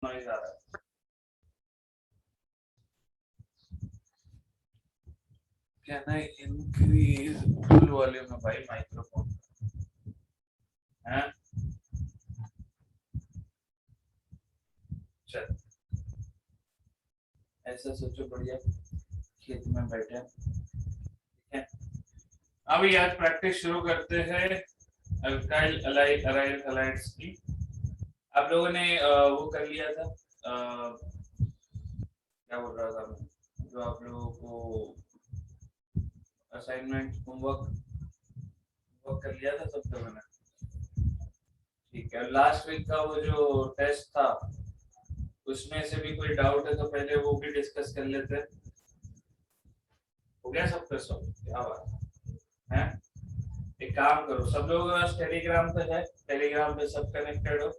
Noise आ रहा है। Can I increase full volume में भाई माइक्रोफोन है। चल ऐसा सोचो, बढ़िया खेत में बैठे, ठीक है। अभी आज प्रैक्टिस शुरू करते हैं अल्काइल अलाइड अराइल हैलाइड्स की। आप लोगों ने वो कर लिया था, क्या बोल रहा था मैं, जो आप लोगों को असाइनमेंट होमवर्क कर लिया था सब लोगों ने, ठीक है। लास्ट वीक का वो जो टेस्ट था उसमें से भी कोई डाउट है तो पहले वो भी डिस्कस कर लेते हैं। हो गया सबका सब? क्या बात है। एक काम करो, सब लोगों के पास टेलीग्राम पे है, टेलीग्राम पे सब कनेक्टेड हो,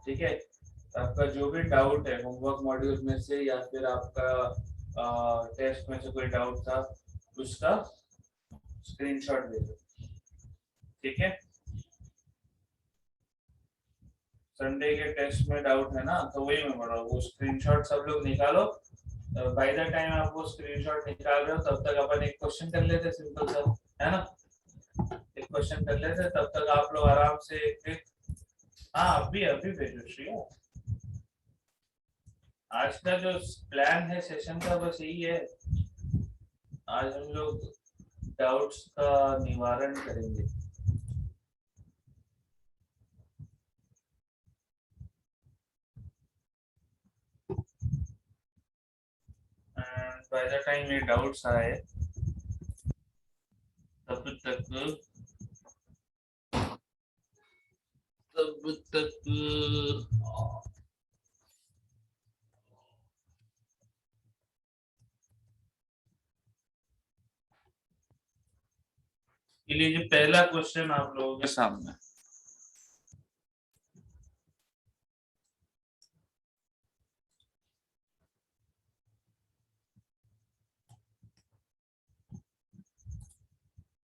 ठीक है। तो आपका जो भी डाउट है होमवर्क मॉड्यूल में से या फिर आपका टेस्ट में से कोई डाउट था उसका स्क्रीनशॉट दे दो, ठीक है। संडे के टेस्ट में डाउट है ना, तो वही मैं बोल रहा हूँ, वो स्क्रीनशॉट सब लोग निकालो। बाय द टाइम आप वो स्क्रीनशॉट निकाल रहे हो तब तक अपन एक क्वेश्चन कर लेते, सिंपल सा, है ना। एक क्वेश्चन कर लेते तब तक आप लोग आराम से हाँ अभी अभी भेजो श्रेया। आज का जो प्लान है सेशन का बस यही है, आज हम लोग डाउट्स का निवारण करेंगे। बाय द टाइम ये डाउट्स आए तब तक ये लीजिए पहला क्वेश्चन आप लोगों के सामने।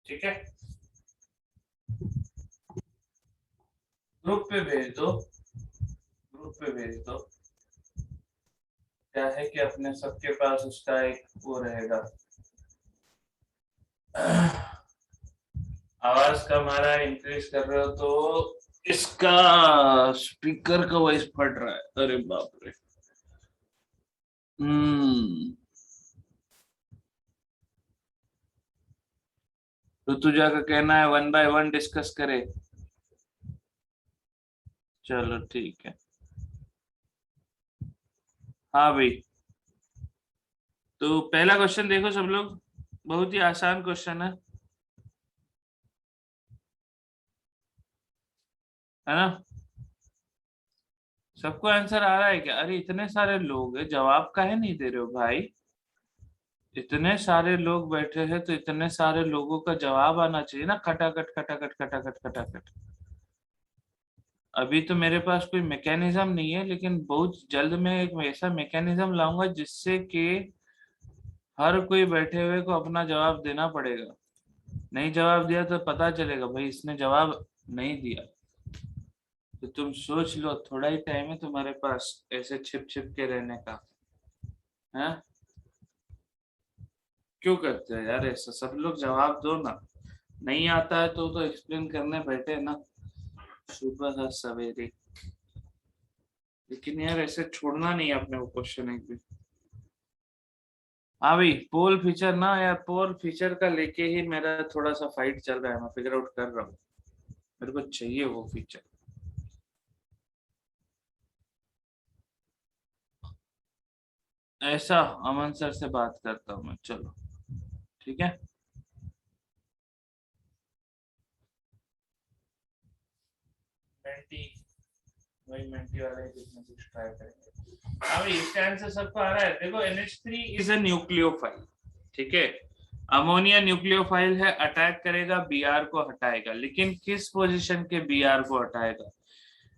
ठीक है, ग्रुप पे भेज दो, ग्रुप पे भेज दो। क्या है कि अपने सबके पास उसका एक वो रहेगा। आवाज कम आ रहा है, इंक्रीज कर रहे हो तो इसका स्पीकर का वॉइस फट रहा है, अरे बाप रे। तो तुझा का कहना है 1 बाय 1 डिस्कस करे, चलो ठीक है। हाँ भाई, तो पहला क्वेश्चन देखो सब लोग, बहुत ही आसान क्वेश्चन है ना। सबको आंसर आ रहा है क्या? अरे इतने सारे लोग हैं, जवाब काहे नहीं दे रहे हो भाई? इतने सारे लोग बैठे हैं तो इतने सारे लोगों का जवाब आना चाहिए ना, खटाखट खटाखट खटाखट खटाखट। अभी तो मेरे पास कोई मैकेनिज्म नहीं है, लेकिन बहुत जल्द मैं एक ऐसा मैकेनिज्म लाऊंगा जिससे कि हर कोई बैठे हुए को अपना जवाब देना पड़ेगा। नहीं जवाब दिया तो पता चलेगा भाई इसने जवाब नहीं दिया। तो तुम सोच लो, थोड़ा ही टाइम है तुम्हारे पास ऐसे छिप छिप के रहने का, है। क्यों करते हो यार ऐसा? सब लोग जवाब दो ना। नहीं आता है तो एक्सप्लेन करने बैठे ना, सुबह सवेरे। लेकिन यार ऐसे छोड़ना नहीं है अपने को क्वेश्चन एक भी। हाँ भाई, पोल फीचर ना यार, पोल फीचर का लेके ही मेरा थोड़ा सा फाइट चल रहा है, मैं फिगर आउट कर रहा हूँ। मेरे को चाहिए वो फीचर। ऐसा अमन सर से बात करता हूँ मैं, चलो ठीक है। मेंटी, वही मेंटी वाला ही कुछ ना कुछ ट्राई करेंगे। हाँ भाई, इसका आंसर सबको आ रहा है। देखो NH3 इज अ न्यूक्लियोफाइल, ठीक है। अमोनिया न्यूक्लियोफाइल है, अटैक करेगा, Br को हटाएगा, लेकिन किस पोजीशन के Br को हटाएगा?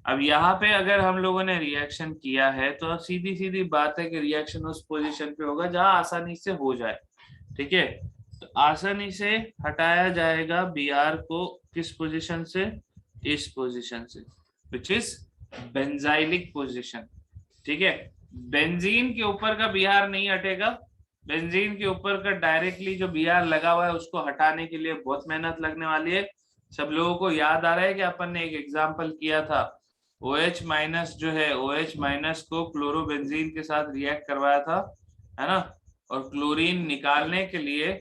अब यहाँ पे अगर हम लोगों ने रिएक्शन किया है तो सीधी सीधी बात है कि रिएक्शन उस पोजीशन पे होगा जहां आसानी से हो जाए, ठीक है। तो आसानी से हटाया जाएगा Br को, किस पोजीशन से? इस पोजीशन से, विच इज बेंजाइलिक पोजीशन। ठीक है, बेंजीन के ऊपर का बीआर नहीं हटेगा। बेंजीन के ऊपर का डायरेक्टली जो बीआर लगा हुआ है उसको हटाने के लिए बहुत मेहनत लगने वाली है। सब लोगों को याद आ रहा है कि अपन ने एक एग्जांपल किया था, OH माइनस जो है, OH माइनस को क्लोरोबेंजीन के साथ रिएक्ट करवाया था, है ना। और क्लोरीन निकालने के लिए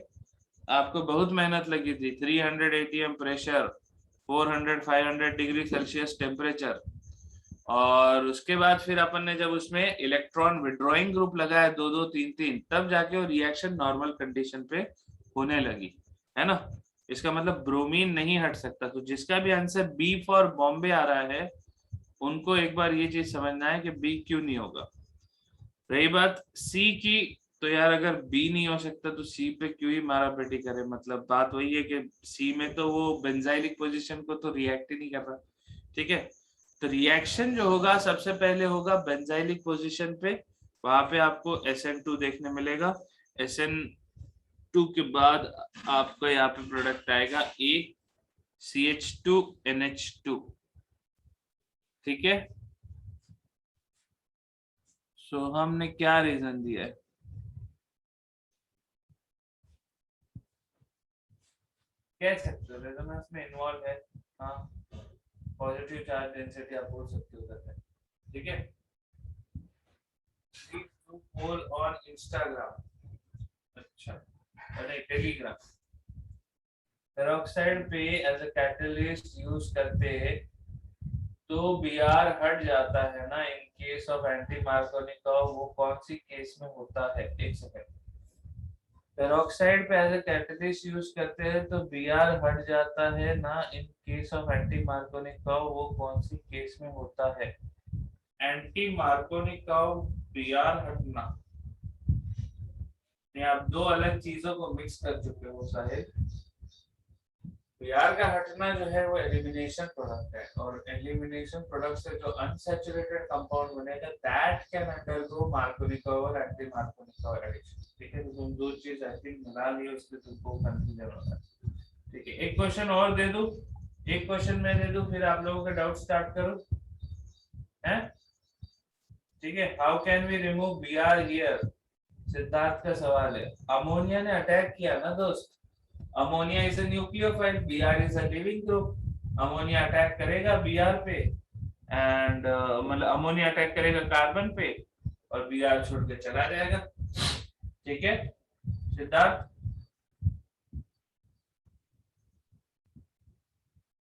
आपको बहुत मेहनत लगी थी, 300 ATM pressure, 400 500 degree Celsius temperature. और उसके बाद फिर अपन ने जब उसमें इलेक्ट्रॉन विड्रॉइंग ग्रुप लगाया, दो दो तीन तीन, तब जाके वो रिएक्शन नॉर्मल कंडीशन पे होने लगी, है ना। इसका मतलब ब्रोमीन नहीं हट सकता। तो जिसका भी आंसर बी फॉर बॉम्बे आ रहा है, उनको एक बार ये चीज समझना है कि बी क्यों नहीं होगा। रही बात सी की, तो यार अगर बी नहीं हो सकता तो सी पे क्यों ही मारा पेटी करे। मतलब बात वही है कि सी में तो वो बेंजाइलिक पोजीशन को तो रिएक्ट ही नहीं कर रहा। ठीक है, तो रिएक्शन जो होगा सबसे पहले होगा बेंजाइलिक पोजीशन पे, वहां पे आपको SN2 देखने मिलेगा। SN2 के बाद आपको यहाँ पे प्रोडक्ट आएगा CH2NH2। ठीक है, सो हमने क्या रीजन दिया है? कह सकते हो रेजोनेंस में इन्वॉल्व है। हाँ, पॉजिटिव चार्ज डेंसिटी आप बोल सकते हो करते हैं। ठीक है, पोल ऑन इंस्टाग्राम, अच्छा, अरे टेलीग्राम। पेरोक्साइड पे एज अ कैटलिस्ट यूज करते हैं तो बीआर हट जाता है ना in case of anti Markovnikov, वो कौन सी केस में होता है? एक सेकंड। पेरोक्साइड पे एज अ कैटलिस्ट यूज करते हैं तो बीआर हट जाता है ना in case of anti Markovnikov, वो कौन सी केस में होता है? एंटी मार्कोनिकॉव बीआर हटना, ये आप दो अलग चीजों को मिक्स कर चुके हो साहिब। बीआर का हटना जो है वो एलिमिनेशन प्रोडक्ट है, और एलिमिनेशन प्रोडक्ट से जो अनसैचुरेटेड कंपाउंड बनेगा दैट कैन अंडरगो मार्कोनिकॉव और एंटी मार्कोनिकॉव एडिशन। ठीक है, तो तुम दो चीज आई थिंक मिला लिए, उससे तुमको कंफ्यूजन हो रहा है। ठीक है, एक क्वेश्चन और दे दूं, एक क्वेश्चन मैं दे दूं, फिर आप लोगों का डाउट स्टार्ट करो, हैं? ठीक है, how can we remove Br here? Siddharth का सवाल है। अमोनिया ने अटैक किया ना दोस्त, ammonia is a nucleophile, Br is a leaving group. Ammonia attack करेगा बीआर पे, एंड मतलब अमोनिया अटैक करेगा कार्बन पे, और बीआर छोड़ के चला जाएगा। ठीक है सिद्धार्थ,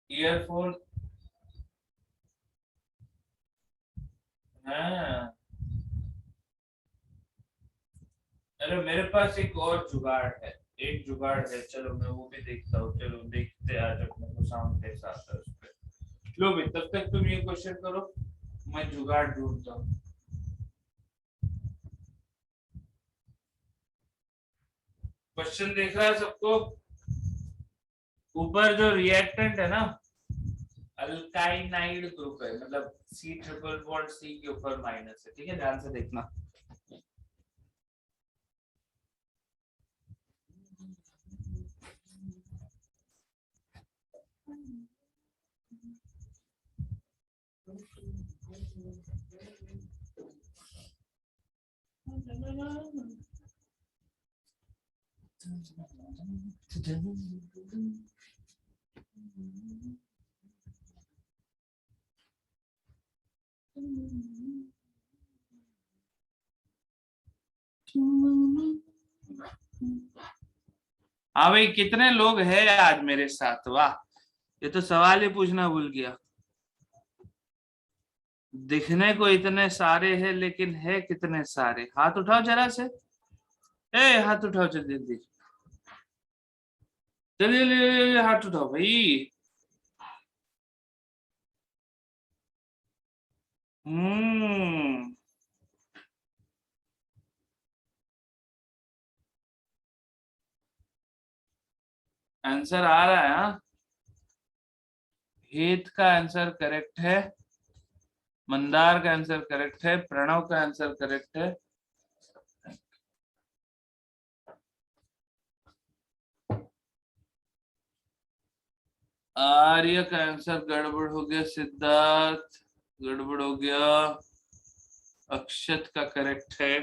ईयरफोन, हाँ। अरे मेरे पास एक और जुगाड़ है, एक जुगाड़ है, चलो मैं वो भी देखता हूँ। चलो देखते आज अपने को साउंड कैसा आता है उस पे। लो भाई, तब तक तुम ये क्वेश्चन करो, मैं जुगाड़ ढूंढता हूँ। क्वेश्चन देख रहा है सबको? ऊपर जो रिएक्टेंट है ना, अल्काइनाइड ग्रुप है, मतलब C ट्रिपल बॉन्ड C के ऊपर माइनस है। ठीक है, ध्यान से देखना। हाँ भाई, कितने लोग हैं आज मेरे साथ? वाह, ये तो सवाल ही पूछना भूल गया। दिखने को इतने सारे हैं लेकिन है कितने सारे? हाथ उठाओ जरा से, ए हाथ उठाओ जल्दी जल्दी, जल्दी जल्दी हाथ उठाओ भाई। हम्म, आंसर आ रहा है। हाँ, हेत का आंसर करेक्ट है, मंदार का आंसर करेक्ट है, प्रणव का आंसर करेक्ट है। आर्य का आंसर गड़बड़ हो गया, सिद्धार्थ गड़बड़ हो गया, अक्षत का करेक्ट है।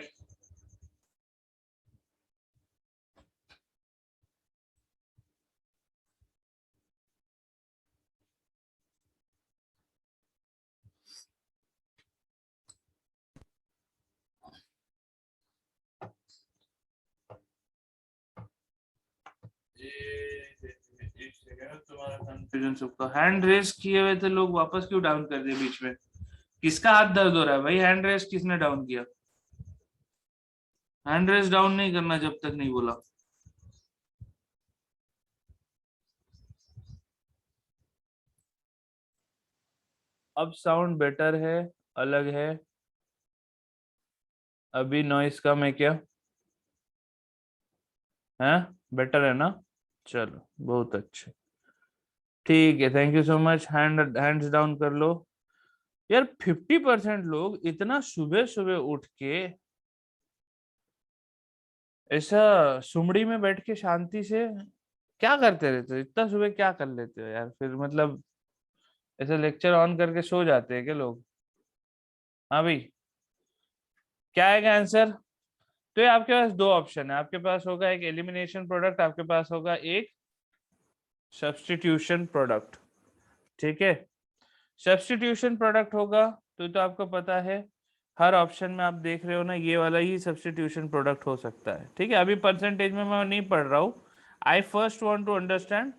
एक सेकंड, तुम्हारा कंफ्यूजन सबका हैंड रेस किए हुए थे लोग, वापस क्यों डाउन कर दिए बीच में? किसका हाथ दर्द हो रहा है भाई? हैंड रेस किसने डाउन किया? हैंड रेस डाउन नहीं करना जब तक नहीं बोला। अब साउंड बेटर है, अलग है? अभी नॉइस कम है क्या? है? बेटर है ना? चलो बहुत अच्छे। ठीक है, thank you so much. Hands down कर लो। यार 50% लोग इतना सुबह सुबह उठ के ऐसा सुमड़ी में बैठ के शांति से क्या करते रहते हो? इतना सुबह क्या कर लेते हो यार? फिर मतलब ऐसे लेक्चर ऑन करके सो जाते हैं क्या लोग? हाँ भाई, क्या आएगा आंसर? तो ये आपके पास दो ऑप्शन है, आपके पास होगा एक एलिमिनेशन प्रोडक्ट, आपके पास होगा एक सब्स्टिट्यूशन प्रोडक्ट। ठीक है, सब्स्टिट्यूशन प्रोडक्ट होगा तो आपको पता है हर ऑप्शन में आप देख रहे हो ना, ये वाला ही सब्स्टिट्यूशन प्रोडक्ट हो सकता है। ठीक है, अभी परसेंटेज में मैं नहीं पढ़ रहा हूँ। I first want to understand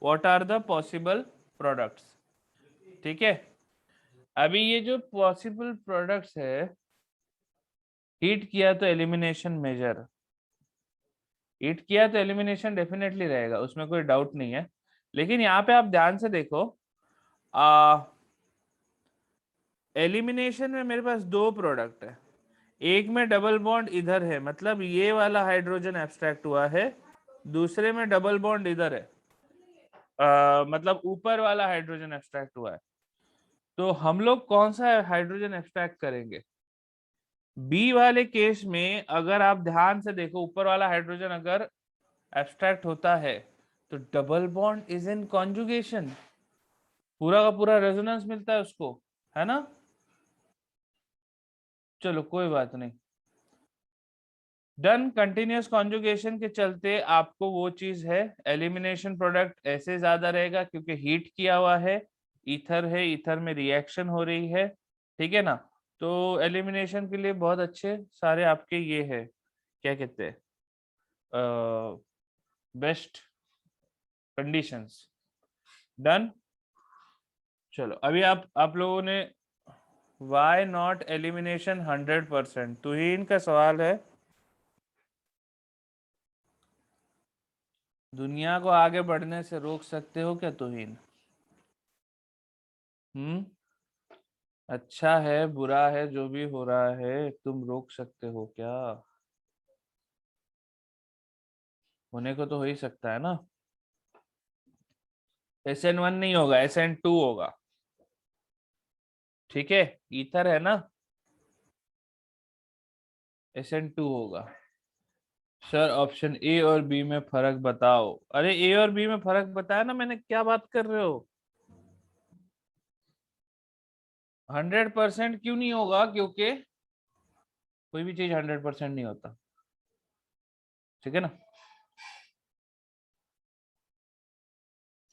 what are the possible products. ठीक है, अभी ये जो पॉसिबल प्रोडक्ट्स है, हीट किया तो एलिमिनेशन मेजर, हीट किया तो एलिमिनेशन डेफिनेटली रहेगा, उसमें कोई डाउट नहीं है। लेकिन यहाँ पे आप ध्यान से देखो, एलिमिनेशन में मेरे पास दो प्रोडक्ट है, एक में डबल बॉन्ड इधर है, मतलब ये वाला हाइड्रोजन एब्स्ट्रैक्ट हुआ है, दूसरे में डबल बॉन्ड इधर है, मतलब ऊपर वाला हाइड्रोजन एब्स्ट्रैक्ट हुआ है। तो हम लोग कौन सा हाइड्रोजन एब्स्ट्रैक्ट करेंगे? बी वाले केस में अगर आप ध्यान से देखो, ऊपर वाला हाइड्रोजन अगर एब्स्ट्रैक्ट होता है तो double bond is in conjugation, पूरा का पूरा रेजोनेंस मिलता है उसको, है ना? चलो कोई बात नहीं, डन। कंटिन्यूअस कॉन्जुगेशन के चलते आपको वो चीज है, एलिमिनेशन प्रोडक्ट ऐसे ज्यादा रहेगा क्योंकि हीट किया हुआ है, ईथर है, ईथर में रिएक्शन हो रही है। ठीक है ना? तो एलिमिनेशन के लिए बहुत अच्छे सारे आपके ये है, क्या कहते हैं, बेस्ट कंडीशंस। डन। चलो अभी आप लोगों ने वाई नॉट एलिमिनेशन 100%, तो ही इनका सवाल है, दुनिया को आगे बढ़ने से रोक सकते हो क्या तुहीन? हम्म, अच्छा है बुरा है जो भी हो रहा है, तुम रोक सकते हो क्या? होने को तो हो ही सकता है ना। SN1 नहीं होगा, SN2 होगा। ठीक है, ईथर है ना, SN2 होगा। सर ऑप्शन ए और बी में फर्क बताओ। अरे ए और बी में फर्क बताया ना मैंने, क्या बात कर रहे हो? 100% क्यों नहीं होगा? क्योंकि कोई भी चीज 100% नहीं होता। ठीक है ना?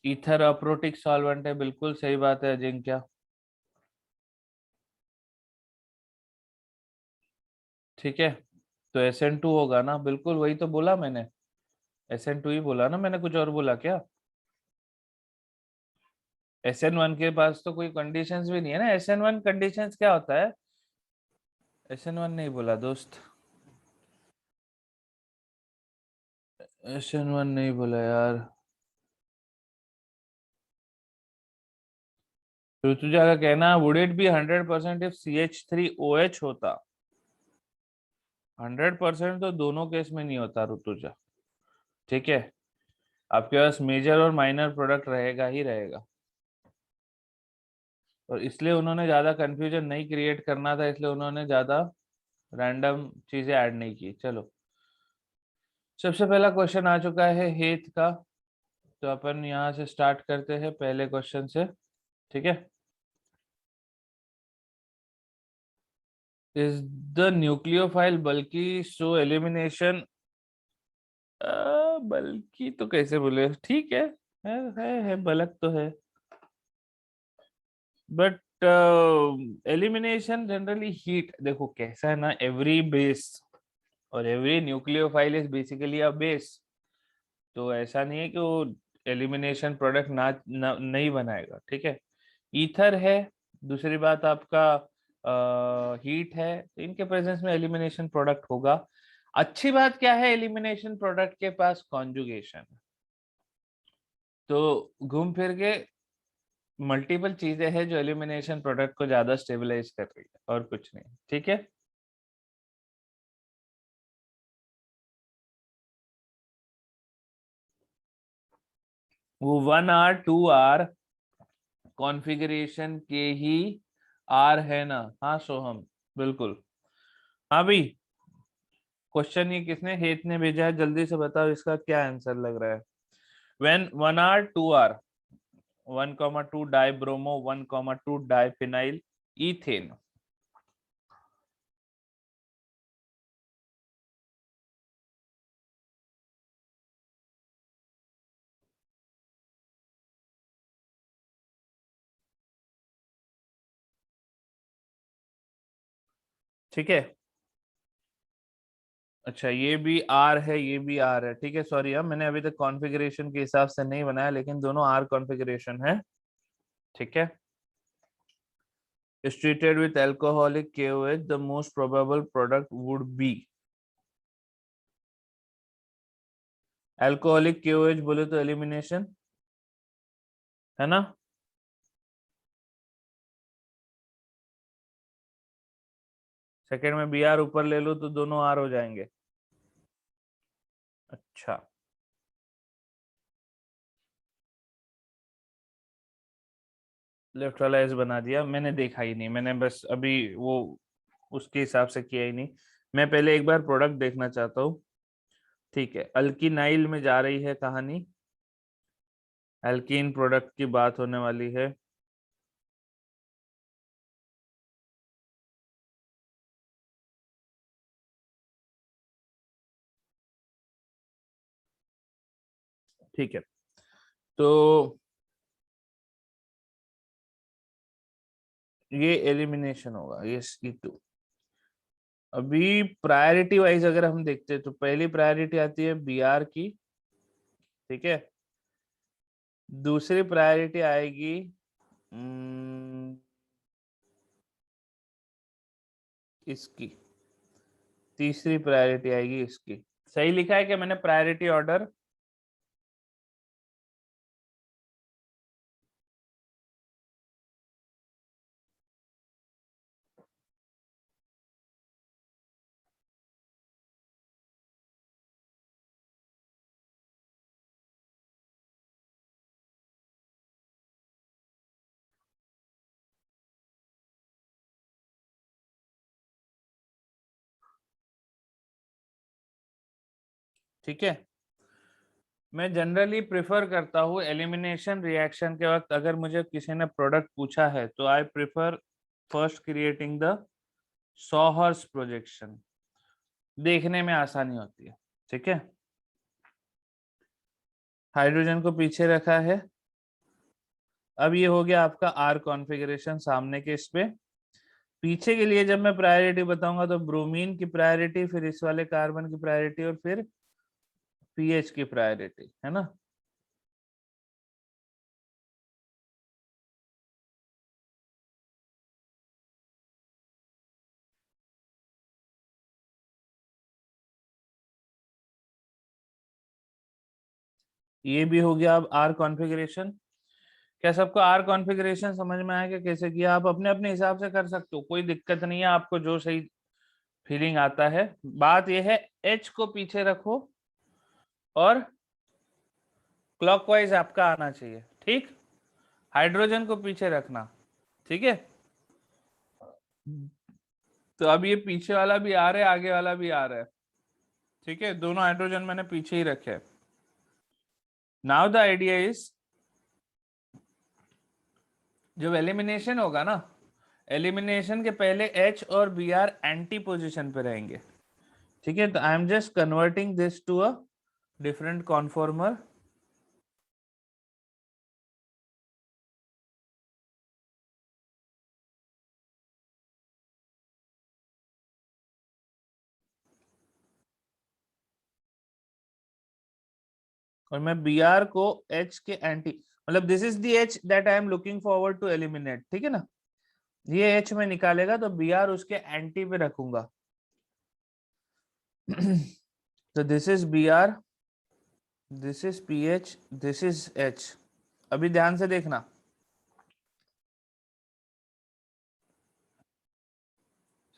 ईथर अप्रोटिक सॉल्वेंट है, बिल्कुल सही बात है अजिंक्य। ठीक है, तो SN2 होगा ना, बिल्कुल वही तो बोला मैंने, SN2 ही बोला ना मैंने, कुछ और बोला क्या? SN1 के पास तो कोई कंडीशंस भी नहीं है ना। SN1 कंडीशंस क्या होता है? SN1 नहीं बोला दोस्त, SN1 नहीं बोला यार। ऋतुजा का कहना, would it be 100% if CH3OH होता? 100% तो दोनों केस में नहीं होता ऋतुजा। ठीक है, आपके पास मेजर और माइनर प्रोडक्ट रहेगा ही रहेगा, और इसलिए उन्होंने ज्यादा कंफ्यूजन नहीं क्रिएट करना था, इसलिए उन्होंने ज्यादा रैंडम चीजें ऐड नहीं की। चलो, सबसे पहला क्वेश्चन आ चुका है हेथ का, तो अपन यहाँ से स्टार्ट करते हैं पहले क्वेश्चन से। ठीक है, इज द न्यूक्लियोफाइल बल्कि सो एलिमिनेशन, बल्कि तो कैसे बोले, ठीक है बल्क तो है, बट एलिमिनेशन जनरली हीट, देखो कैसा है ना, एवरी बेस और every nucleophile is basically a base, तो ऐसा नहीं है कि वो एलिमिनेशन प्रोडक्ट नहीं बनाएगा, ठीक है। ईथर है, दूसरी बात आपका हीट है, तो इनके प्रेजेंस में एलिमिनेशन प्रोडक्ट होगा। अच्छी बात क्या है एलिमिनेशन प्रोडक्ट के पास, कॉन्जुगेशन, तो घूम फिर के मल्टीपल चीजें हैं जो एलिमिनेशन प्रोडक्ट को ज्यादा स्टेबलाइज कर रही है, और कुछ नहीं, ठीक है। वो 1R 2R कॉन्फ़िगरेशन के ही आर है ना, हाँ सोहम, बिल्कुल। हाँ भाई, क्वेश्चन ये किसने, हेत ने भेजा है, जल्दी से बताओ इसका क्या आंसर लग रहा है। When 1R 2R 1,2 dibromo 1,2 diphenyl ethane. ठीक है, अच्छा ये भी आर है, ये भी आर है, ठीक है, सॉरी, अब मैंने अभी तक कॉन्फ़िगरेशन के हिसाब से नहीं बनाया, लेकिन दोनों आर कॉन्फ़िगरेशन है, ठीक है। Is treated with alcoholic KOH, the most probable product would be alcoholic KOH, बोले तो एलिमिनेशन है ना। सेकेंड में बी आर ऊपर ले लो तो दोनों आर हो जाएंगे। अच्छा, लेफ्ट वाला एस बना दिया, मैंने देखा ही नहीं, मैंने बस अभी वो उसके हिसाब से किया ही नहीं। मैं पहले एक बार प्रोडक्ट देखना चाहता हूँ, ठीक है। अल्कीनाइल में जा रही है कहानी, एल्कीन प्रोडक्ट की बात होने वाली है। ठीक है, तो ये एलिमिनेशन होगा, ये C2। अभी प्रायोरिटी वाइज अगर हम देखते हैं तो पहली प्रायोरिटी आती है बी आर की, ठीक है। दूसरी प्रायोरिटी आएगी इसकी, तीसरी प्रायोरिटी आएगी इसकी। सही लिखा है क्या मैंने प्रायोरिटी ऑर्डर? ठीक है, मैं जनरली प्रिफर करता हूँ एलिमिनेशन रिएक्शन के वक्त, अगर मुझे किसी ने प्रोडक्ट पूछा है तो I prefer first creating the सॉहर्स projection, देखने में आसानी होती है, ठीक है। हाइड्रोजन को पीछे रखा है। अब ये हो गया आपका आर कॉन्फ़िगरेशन सामने के इस पे। पीछे के लिए जब मैं प्रायोरिटी बताऊंगा तो ब्रोमीन की प्रायोरिटी, फिर इस वाले कार्बन की प्रायोरिटी, और फिर पीएच की प्रायोरिटी, है ना। ये भी हो गया अब आर कॉन्फ़िगरेशन। क्या सबको आर कॉन्फ़िगरेशन समझ में आया कि कैसे किया? आप अपने अपने हिसाब से कर सकते हो, कोई दिक्कत नहीं है, आपको जो सही फीलिंग आता है। बात यह है, एच को पीछे रखो और क्लॉकवाइज आपका आना चाहिए, ठीक। हाइड्रोजन को पीछे रखना, ठीक है। तो अब ये पीछे वाला भी आ रहा है, आगे वाला भी आ रहा है, ठीक है। दोनों हाइड्रोजन मैंने पीछे ही रखे। नाउ द आइडिया इज, जब एलिमिनेशन होगा ना, एलिमिनेशन के पहले H और Br एंटी पोजिशन पे रहेंगे, ठीक है। तो I am just converting this to a different conformer. और मैं Br को H के एंटी, मतलब this is the H that I am looking forward to eliminate, ठीक है ना। ये H में निकालेगा तो Br उसके एंटी पे रखूंगा। तो this is Br, this is PH, this is H। अभी ध्यान से देखना,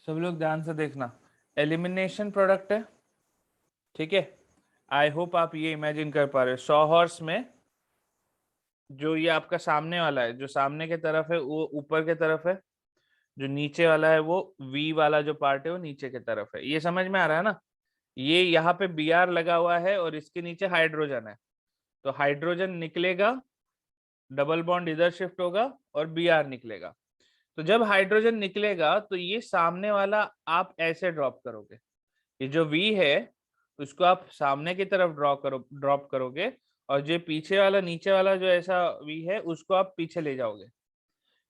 सब लोग ध्यान से देखना, एलिमिनेशन प्रोडक्ट है, ठीक है। आई होप आप ये इमेजिन कर पा रहे हो। 100 हॉर्स में जो ये आपका सामने वाला है, जो सामने के तरफ है वो ऊपर के तरफ है, जो नीचे वाला है वो वी वाला जो पार्ट है वो नीचे के तरफ है। ये समझ में आ रहा है ना। ये यहाँ पे Br लगा हुआ है और इसके नीचे हाइड्रोजन है, तो हाइड्रोजन निकलेगा, डबल बॉन्ड इधर शिफ्ट होगा और Br निकलेगा। तो जब हाइड्रोजन निकलेगा तो ये सामने वाला आप ऐसे ड्रॉप करोगे, ये जो V है उसको आप सामने की तरफ ड्रॉप करोगे, और जो पीछे वाला नीचे वाला जो ऐसा V है उसको आप पीछे ले जाओगे,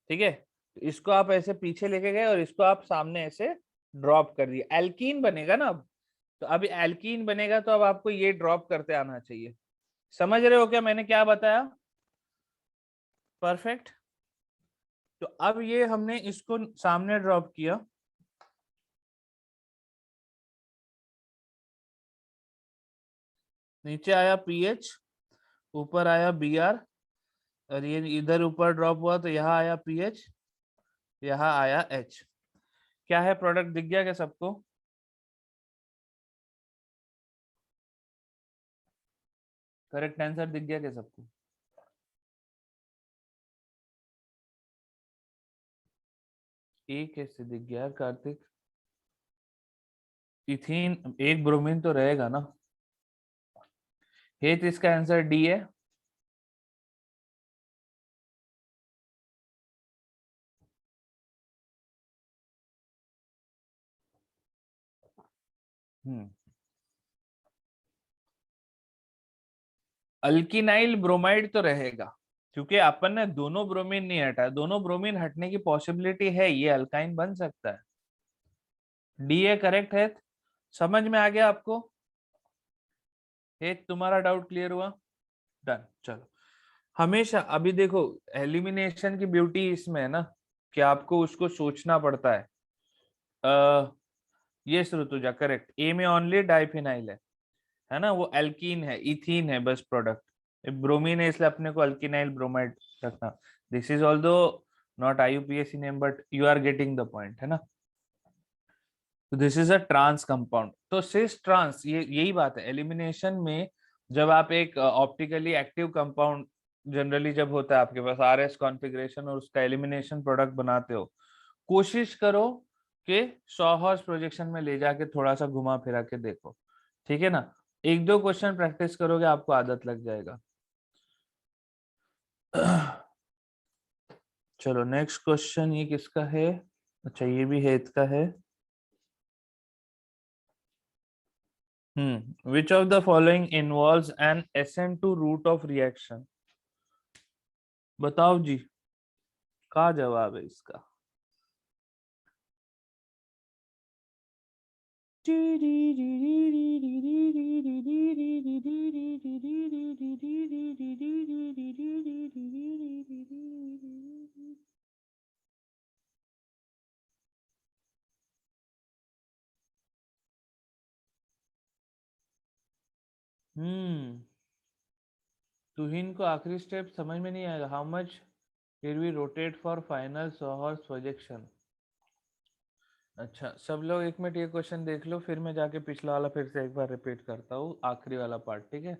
ठीक है। तो इसको आप ऐसे पीछे लेके गए और इसको आप सामने ऐसे ड्रॉप कर दिए, एल्कीन बनेगा ना अब। तो अभी एल्कीन बनेगा तो अब आपको ये ड्रॉप करते आना चाहिए। समझ रहे हो क्या मैंने क्या बताया? परफेक्ट। तो अब ये हमने इसको सामने ड्रॉप किया, नीचे आया पीएच, ऊपर आया Br, और ये इधर ऊपर ड्रॉप हुआ तो यहाँ आया पीएच, यहाँ आया H। क्या है प्रोडक्ट, दिख गया क्या सबको? करेक्ट आंसर दिख गया क्या सबको? एक कैसे दिख गया यार कार्तिक? इथीन एक ब्रोमीन तो रहेगा ना। हेत इसका आंसर डी है। अल्किनाइल ब्रोमाइड तो रहेगा, क्योंकि अपन ने दोनों ब्रोमीन नहीं हटाया, दोनों ब्रोमीन हटने की पॉसिबिलिटी है, ये अल्काइन बन सकता है। डी ए करेक्ट है। समझ में आ गया आपको? तुम्हारा डाउट क्लियर हुआ? डन। चलो, हमेशा अभी देखो एलिमिनेशन की ब्यूटी इसमें है ना कि आपको उसको सोचना पड़ता है। ये ऋतुजा करेक्ट, ए में ओनली डाइफिनाइल है ना, वो एल्कीन है, इथीन है बस प्रोडक्ट, ब्रोमीन है इसलिए अपने को अल्किनाइल ब्रोमाइड रखना। This is although not IUPAC name but you are getting the point, है ना। तो this is a trans compound. तो सिस ट्रांस, ये यही बात है एलिमिनेशन में। जब आप एक ऑप्टिकली एक्टिव कंपाउंड जनरली जब होता है आपके पास RS कॉन्फ़िगरेशन और उसका एलिमिनेशन प्रोडक्ट बनाते हो, कोशिश करो कि 100 हॉर्स प्रोजेक्शन में ले जाके थोड़ा सा घुमा फिरा के देखो, ठीक है ना। एक दो क्वेश्चन प्रैक्टिस करोगे आपको आदत लग जाएगा। चलो नेक्स्ट क्वेश्चन, ये किसका है? अच्छा ये भी हेत का है। Which of the following involves an ascent to root of reaction? बताओ जी, क्या जवाब है इसका? तुहिन को आखिरी स्टेप समझ में नहीं आएगा। How much did we rotate for final 100 horse projection? अच्छा सब लोग एक मिनट ये क्वेश्चन देख लो, फिर मैं जाके पिछला वाला फिर से एक बार रिपीट करता हूँ, आखिरी वाला पार्ट, ठीक है।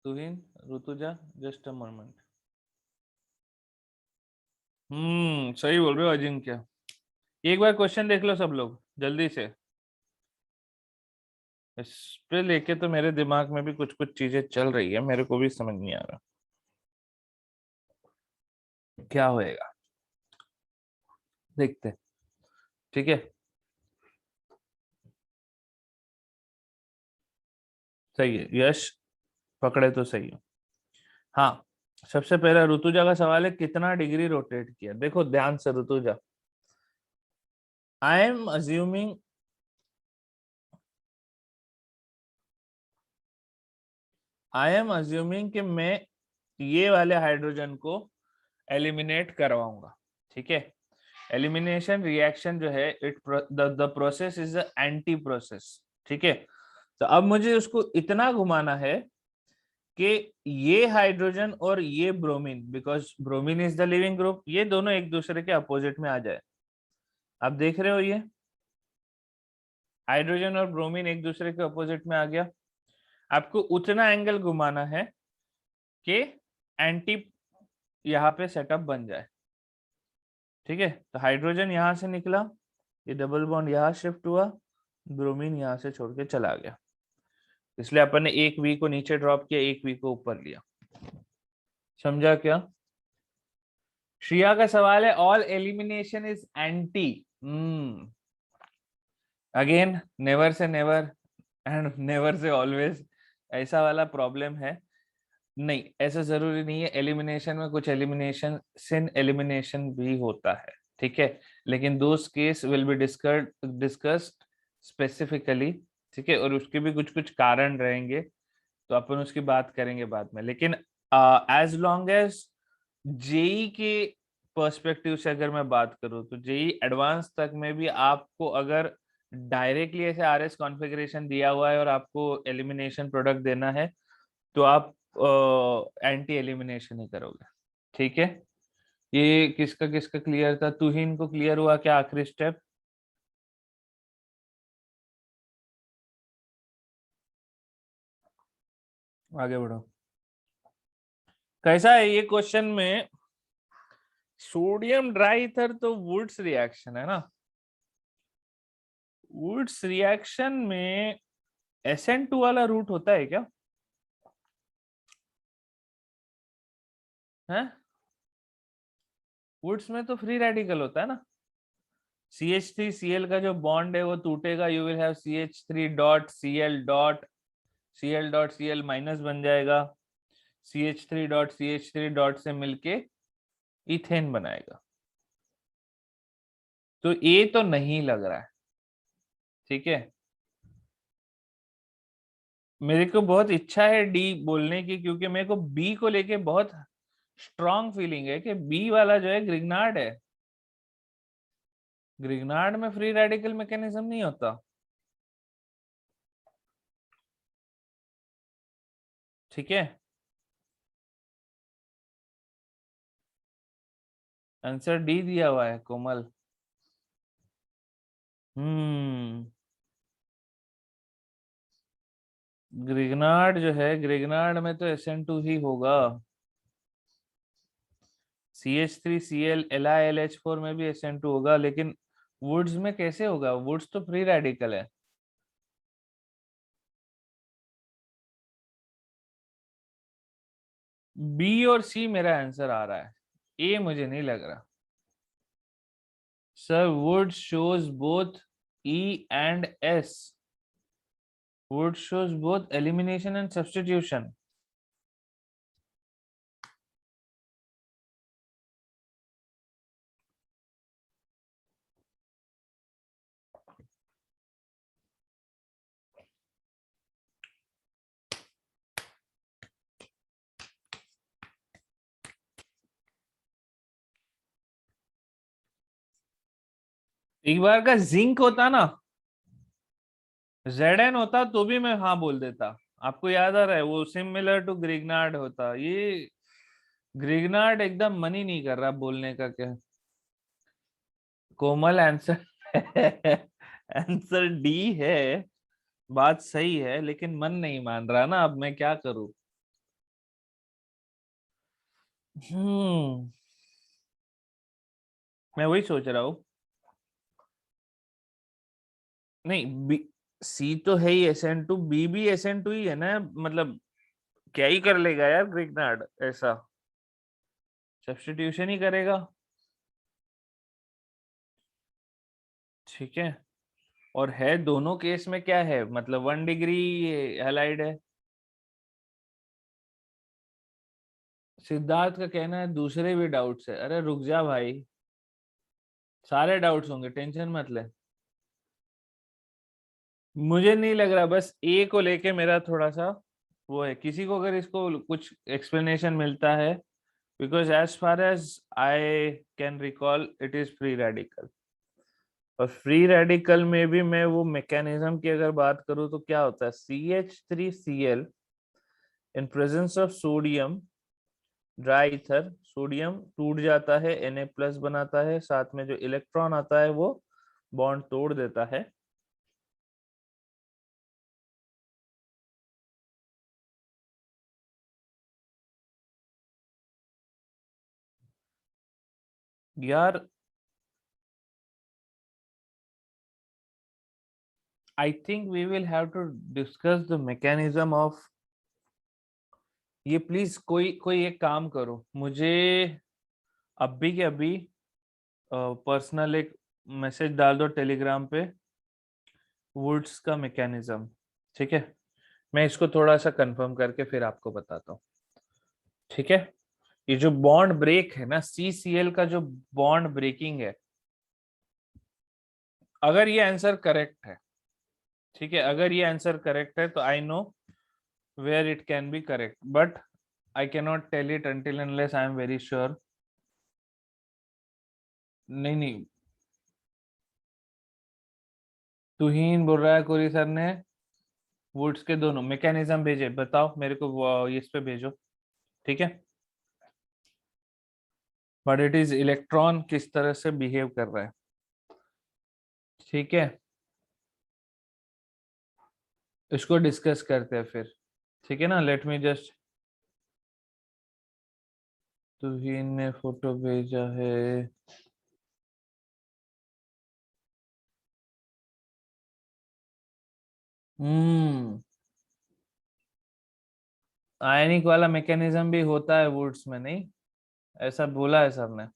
तुहिन, ऋतुजा, जस्ट अ मोमेंट। सही बोल रहे हो अजिंक्य। एक बार क्वेश्चन देख लो सब लोग जल्दी से। इस पे लेके तो मेरे दिमाग में भी कुछ कुछ चीजें चल रही है, मेरे को भी समझ नहीं आ रहा क्या होएगा। देखते हैं, ठीक है। सही है, यश पकड़े तो सही है। हाँ, सबसे पहला ऋतुजा का सवाल है, कितना डिग्री रोटेट किया। देखो ध्यान से ऋतुजा, आई एम अज्यूमिंग, कि मैं ये वाले हाइड्रोजन को एलिमिनेट करवाऊंगा, ठीक है। एलिमिनेशन रिएक्शन जो है, it the process is anti process, ठीक है। तो अब मुझे उसको इतना घुमाना है कि ये हाइड्रोजन और ये bromine, because bromine is the leaving group, ये दोनों एक दूसरे के अपोजिट में आ जाए। आप देख रहे हो, ये हाइड्रोजन और ब्रोमीन एक दूसरे के अपोजिट में आ गया। आपको उतना एंगल घुमाना है कि एंटी यहाँ पे सेटअप बन जाए, ठीक है। तो हाइड्रोजन यहां से निकला, ये डबल बॉन्ड यहाँ शिफ्ट हुआ, ब्रोमीन यहाँ से छोड़ के चला गया, इसलिए अपन ने एक वी को नीचे ड्रॉप किया, एक वी को ऊपर लिया। समझा क्या? श्रिया का सवाल है, all elimination is anti. Again never say never and never say always, ऐसा वाला प्रॉब्लम है। नहीं, ऐसा जरूरी नहीं है। एलिमिनेशन में कुछ एलिमिनेशन सिन एलिमिनेशन भी होता है, ठीक है, लेकिन those case will be discussed specifically, ठीक है, और उसके भी कुछ कुछ कारण रहेंगे, तो अपन उसकी बात करेंगे बाद में। लेकिन एज लॉन्ग एज जेई के पर्सपेक्टिव से अगर मैं बात करूं, तो जेई एडवांस तक में भी आपको अगर डायरेक्टली ऐसे आरएस कॉन्फ़िगरेशन दिया हुआ है और आपको एलिमिनेशन प्रोडक्ट देना है, तो आप एंटी एलिमिनेशन ही करोगे, ठीक है। ये किसका किसका क्लियर था? तुहिन को क्लियर हुआ क्या आखिरी स्टेप? आगे बढ़ो। कैसा है ये क्वेश्चन में? सोडियम ड्राई ईथर तो वुड्स रिएक्शन है ना। वुड्स रिएक्शन में SN2 वाला रूट होता है क्या? है, वुड्स में तो फ्री रेडिकल होता है ना। CH3Cl का जो बॉन्ड है वो टूटेगा, you will have CH3 dot Cl dot Cl dot Cl minus बन जाएगा, CH3 डॉट CH3 डॉट से मिलके इथेन बनाएगा। तो ए तो नहीं लग रहा है, ठीक है। मेरे को बहुत इच्छा है डी बोलने की, क्योंकि मेरे को बी को लेके बहुत स्ट्रॉन्ग फीलिंग है कि बी वाला जो है ग्रिग्नार्ड है। ग्रिग्नार्ड में फ्री रेडिकल मैकेनिज्म नहीं होता, ठीक है। आंसर डी दिया हुआ है कोमल। हम्म, ग्रिग्नार्ड जो है, ग्रिग्नार्ड में तो SN2 ही होगा। CH3Cl LiLH4 में भी SN2 होगा, लेकिन वुड्स में कैसे होगा? वुड्स तो फ्री रेडिकल है। बी और सी मेरा आंसर आ रहा है, ए मुझे नहीं लग रहा। Sir would shows both E and S. Wood shows both elimination and substitution. एक बार का जिंक होता ना, Zn होता, तो भी मैं हाँ बोल देता। आपको याद आ रहा है वो सिमिलर टू ग्रिग्नार्ड होता। ये ग्रिग्नार्ड एकदम मन ही नहीं कर रहा बोलने का क्या। कोमल आंसर आंसर डी है, बात सही है, लेकिन मन नहीं मान रहा ना, अब मैं क्या करूं। हम्म, मैं वही सोच रहा हूँ। नहीं, बी, सी तो है ही SN2, बी भी SN2 ही है ना, मतलब क्या ही कर लेगा यार ग्रिग्नार्ड ऐसा, सब्स्टिट्यूशन ही करेगा। ठीक है, और है दोनों केस में क्या है, मतलब 1 डिग्री हैलाइड है। सिद्धार्थ का कहना है दूसरे भी डाउट्स है। अरे रुक जा भाई, सारे डाउट्स होंगे, टेंशन मत ले। मुझे नहीं लग रहा, बस ए को लेके मेरा थोड़ा सा वो है। किसी को अगर इसको कुछ एक्सप्लेनेशन मिलता है, because as far as I can recall it is free radical, और फ्री रेडिकल में भी मैं वो मैकेनिज्म की अगर बात करूं तो क्या होता है, CH3Cl in presence of sodium dry ether, sodium टूट जाता है, Na+ बनाता है, साथ में जो इलेक्ट्रॉन आता है वो बॉन्ड तोड़ देता है। यार I think we will have to discuss the mechanism of ये। प्लीज कोई कोई एक काम करो, मुझे अभी के अभी पर्सनल एक मैसेज डाल दो टेलीग्राम पे, वुड्स का मैकेनिज्म। ठीक है, मैं इसको थोड़ा सा कंफर्म करके फिर आपको बताता हूँ। ठीक है, ये जो बॉन्ड ब्रेक है ना, CCl का जो बॉन्ड ब्रेकिंग है, अगर ये आंसर करेक्ट है, ठीक है, अगर ये आंसर करेक्ट है तो I know where it can be correct, but I can not tell it until unless I am very sure. नहीं नहीं, तुहीन बोल रहा है कोरी सर ने वुड्स के दोनों मैकेनिज्म भेजे, बताओ मेरे को इस पे भेजो। ठीक है, बट इट इज इलेक्ट्रॉन किस तरह से बिहेव कर रहा है। ठीक है, इसको डिस्कस करते हैं फिर। ठीक है ना, लेट मी जस्ट, तुहीन ने फोटो भेजा है। हम्म, आयनिक वाला मैकेनिज्म भी होता है वुड्स में, नहीं ऐसा बोला है सर ने।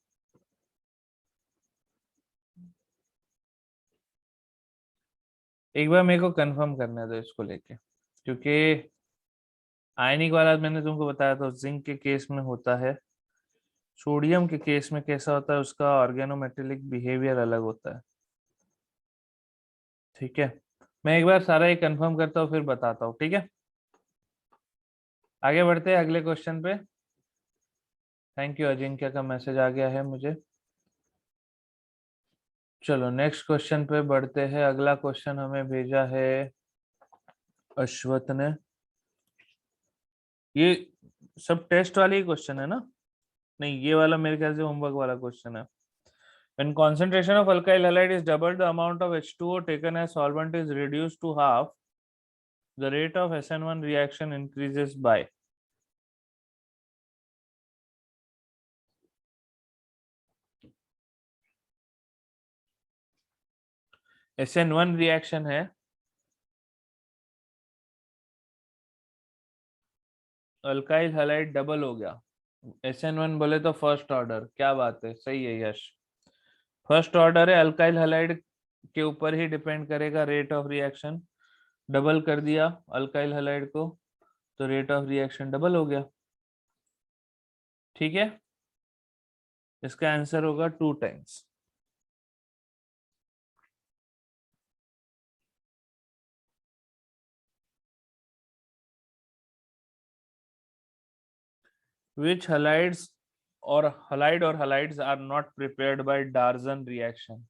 एक बार मेरे को कंफर्म करने दो इसको लेके, क्योंकि आयनिक वाला मैंने तुमको बताया था जिंक के केस में होता है, सोडियम के केस में कैसा होता है, उसका ऑर्गेनोमेटेलिक बिहेवियर अलग होता है। ठीक है, मैं एक बार सारा ये कंफर्म करता हूँ फिर बताता हूँ। ठीक है, आगे बढ़ते हैं अगले क्वेश्चन पे। थैंक यू, अजिंक्य का मैसेज आ गया है मुझे। चलो नेक्स्ट क्वेश्चन पे बढ़ते हैं। अगला क्वेश्चन हमें भेजा है अश्वत ने। ये सब टेस्ट वाले ही क्वेश्चन है ना? नहीं, ये वाला मेरे ख्याल से होमवर्क वाला क्वेश्चन है। When concentration of alkyl halide is doubled, the amount of H2O taken as solvent is reduced to half. The rate of SN1 reaction increases by. SN1 reaction है, अल्काइल हैलाइड डबल हो गया। SN1 बोले तो first order, क्या बात है, सही है यश। फर्स्ट ऑर्डर है, अल्काइल हैलाइड के ऊपर ही डिपेंड करेगा रेट ऑफ रिएक्शन। डबल कर दिया अल्काइल हैलाइड को, तो रेट ऑफ रिएक्शन डबल हो गया। ठीक है, इसका आंसर होगा 2 times. Which halides or halides are not prepared by Darson reaction?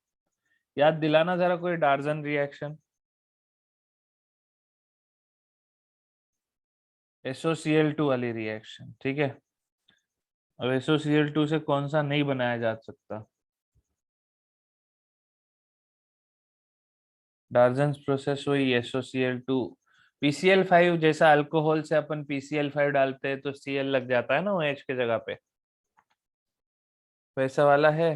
याद दिलाना जरा कोई डार्जन रिएक्शन। SOCl2 वाली रिएक्शन, ठीक है। अब SOCl2 से कौन सा नहीं बनाया जा सकता? डार्जन प्रोसेस वही SOCl2। PCl5 जैसा अल्कोहल से अपन PCl5 डालते हैं तो Cl लग जाता है ना OH के जगह पे, वैसा वाला है।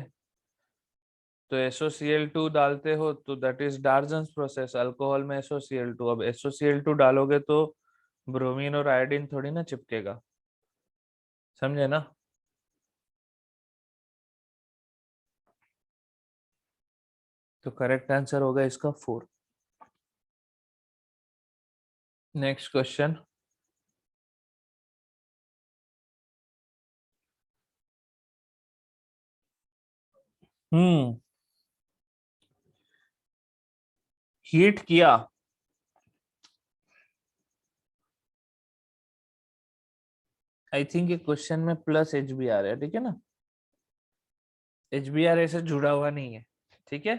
तो SOCl2 डालते हो तो दैट इज डार्जन प्रोसेस, अल्कोहल में SOCl2। अब SOCl2 डालोगे तो ब्रोमीन और आयोडीन थोड़ी ना चिपकेगा, समझे ना? तो करेक्ट आंसर होगा इसका 4। नेक्स्ट क्वेश्चन, हीट किया, आई थिंक ये क्वेश्चन में प्लस एच बी आर है, ठीक है ना, एच बी आर ऐसे जुड़ा हुआ नहीं है, ठीक है।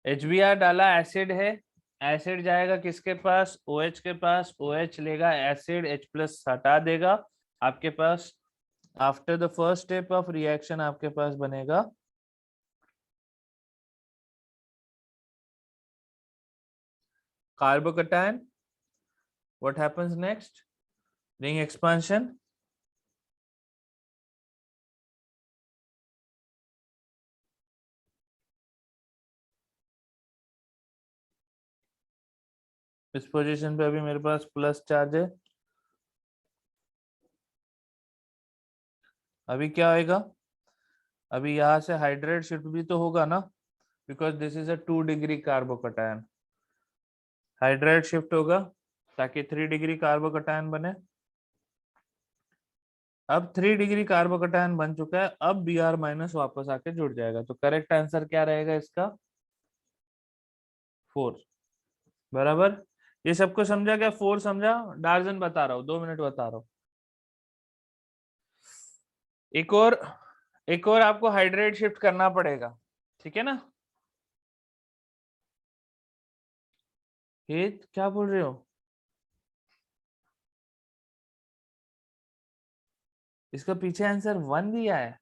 एच बी आर डाला, एसिड है, एसिड जाएगा किसके पास, ओ OH के पास, ओ OH लेगा एसिड, H प्लस हटा देगा, आपके पास after the first step of reaction आपके पास बनेगा carbocation. What happens next, ring expansion, इस पोजीशन पे अभी मेरे पास प्लस चार्ज है, अभी क्या आएगा, अभी यहाँ से हाइड्रेट शिफ्ट भी तो होगा ना, because this is a 2 degree carbocation, hydrate shift होगा ताकि 3 डिग्री कार्बोकैटायन बने। अब 3 डिग्री कार्बोकैटायन बन चुका है, अब बी आर माइनस वापस आके जुड़ जाएगा, तो करेक्ट आंसर क्या रहेगा इसका 4। बराबर, ये सबको समझा क्या, 4 समझा, डार्जन बता रहा हूँ, 2 मिनट बता रहा हूँ। एक और आपको हाइड्रेट शिफ्ट करना पड़ेगा, ठीक है ना। ये क्या बोल रहे हो, इसका पीछे आंसर 1 दिया है,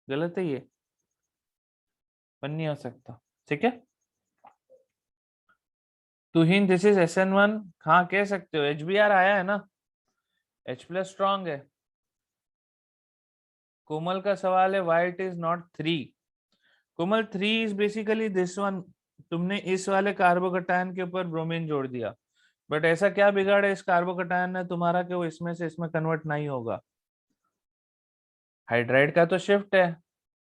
गलत है ये, 1 नहीं हो सकता, ठीक है। तुहिन दिस इज SN1, हाँ कह सकते हो, HBr आया है ना, H प्लस स्ट्रॉन्ग है। कोमल का सवाल है why it is not 3, Komal 3 is basically this one, तुमने इस वाले कार्बोकैटायन के ऊपर ब्रोमीन जोड़ दिया, बट ऐसा क्या बिगाड़ है इस कार्बोकैटायन ने तुम्हारा कि वो इसमें से इसमें कन्वर्ट नहीं होगा। हाइड्राइड का तो शिफ्ट है,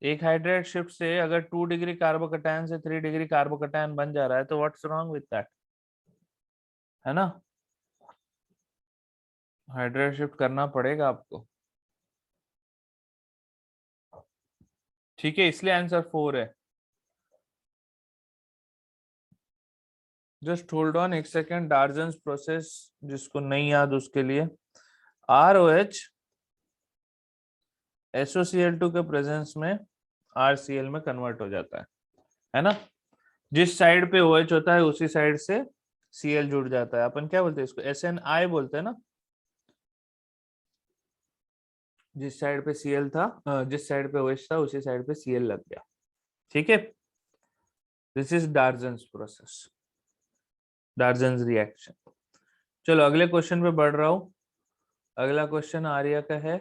एक हाइड्राइड शिफ्ट से अगर 2 डिग्री कार्बोकैटायन से 3 डिग्री कार्बोकैटायन बन जा रहा है, तो व्हाट्स रॉन्ग विद दैट, है ना। हाइड्राइड शिफ्ट करना पड़ेगा आपको, ठीक है, इसलिए आंसर 4 है। जस्ट होल्ड ऑन एक सेकेंड, डार्जन्स प्रोसेस जिसको नहीं याद उसके लिए, ROH SOCl2 के प्रेजेंस में RCl में कन्वर्ट हो जाता है ना, जिस साइड पे OH होता है उसी साइड से Cl जुड़ जाता है, अपन क्या बोलते हैं इसको, SNI बोलते हैं ना, जिस साइड पे Cl था, जिस साइड पे OH था उसी साइड पे Cl लग गया, ठीक है। This is Darzens process, Darzens reaction. चलो अगले क्वेश्चन पे बढ़ रहा हूं, अगला क्वेश्चन आर्या का है,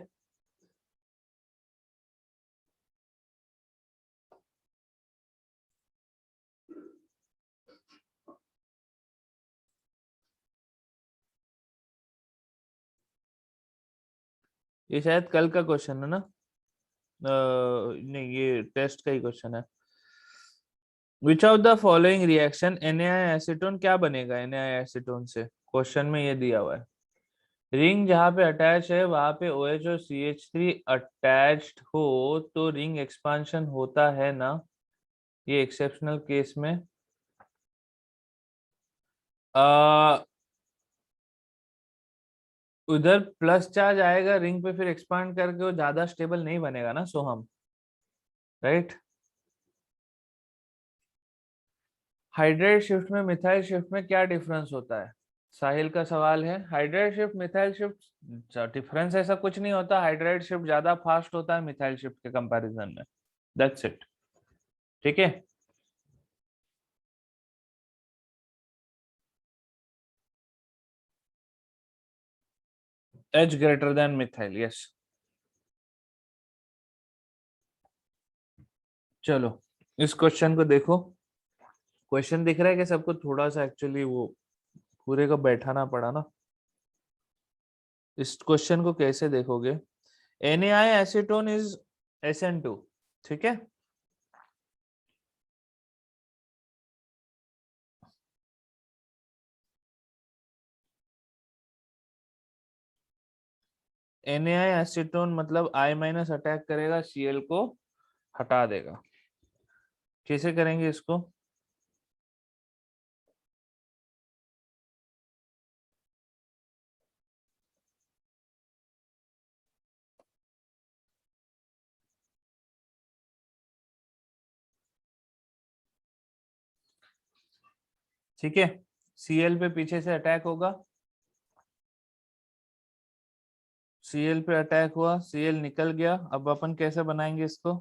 ये शायद कल का क्वेश्चन है ना, नहीं ये टेस्ट का ही क्वेश्चन है। Which of the following reaction NaI acetone क्या बनेगा NaI एसीटोन से, क्वेश्चन में ये दिया हुआ है, रिंग जहां पे अटैच है वहां पे OH और CH3 अटैच्ड हो तो रिंग एक्सपांशन होता है ना, ये एक्सेप्शनल केस में उधर प्लस चार्ज आएगा रिंग पे, फिर एक्सपांड करके वो ज्यादा स्टेबल नहीं बनेगा ना सोहम, राइट। हाइड्राइड शिफ्ट में मिथाइल शिफ्ट में क्या डिफरेंस होता है, साहिल का सवाल है। Hydride shift methyl shift difference ऐसा कुछ नहीं होता, हाइड्राइड शिफ्ट ज्यादा फास्ट होता है मिथाइल शिफ्ट के कंपैरिजन में, दैट्स इट, ठीक है। H greater than methyl, yes. चलो इस क्वेश्चन को देखो, क्वेश्चन दिख रहा है कि सबको, थोड़ा सा एक्चुअली वो पूरे को बैठाना पड़ा ना। इस क्वेश्चन को कैसे देखोगे, NaI एसीटोन इज SN2, ठीक है। NaI एसीटोन मतलब I- अटैक करेगा, Cl को हटा देगा। कैसे करेंगे इसको? ठीक है, Cl पे पीछे से अटैक होगा, Cl पे अटैक हुआ, Cl निकल गया। अब अपन कैसे बनाएंगे इसको?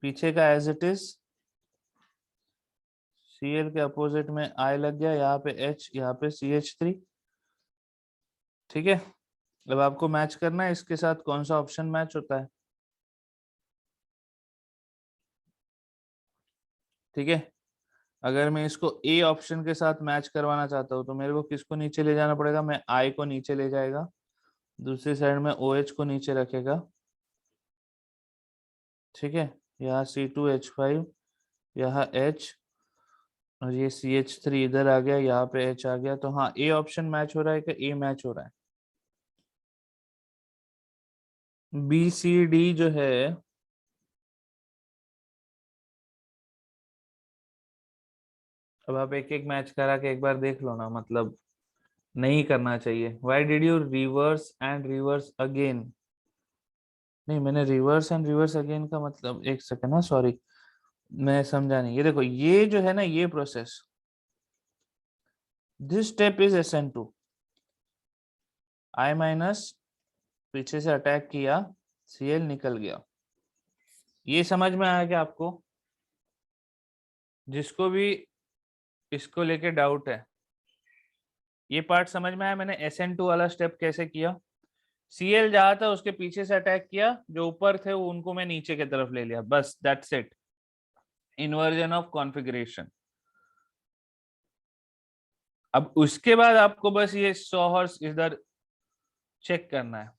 पीछे का एज इट इज, Cl के अपोजिट में I लग गया, यहाँ पे H, यहाँ पे CH3, ठीक है। अब आपको मैच करना है इसके साथ कौन सा ऑप्शन मैच होता है, ठीक है। अगर मैं इसको ए ऑप्शन के साथ मैच करवाना चाहता हूँ तो मेरे को किसको नीचे ले जाना पड़ेगा? मैं आई को नीचे ले जाएगा, दूसरी साइड में OH को नीचे रखेगा, ठीक है। यहाँ C2H5, यहाँ H, और ये CH3 इधर आ गया, यहाँ पे H आ गया। तो हाँ, ए ऑप्शन मैच हो रहा है कि ए मैच हो रहा है? BCD जो है, अब आप एक एक मैच करा के एक बार देख लो ना, मतलब नहीं करना चाहिए। Why did you reverse and reverse again? नहीं, मैंने रिवर्स एंड रिवर्स अगेन का मतलब, एक सेकंड ना, सॉरी, मैं समझा नहीं। ये देखो, ये जो है ना, ये process, this step is SN2। I- पीछे से अटैक किया, Cl निकल गया। ये समझ में आया क्या आपको? जिसको भी इसको लेके डाउट है, ये पार्ट समझ में आया? मैंने SN2 वाला स्टेप कैसे किया? Cl जहां था उसके पीछे से अटैक किया, जो ऊपर थे वो उनको मैं नीचे की तरफ ले लिया, बस that's it. Inversion of configuration. अब उसके बाद आपको बस ये सॉहर्स इधर चेक करना है,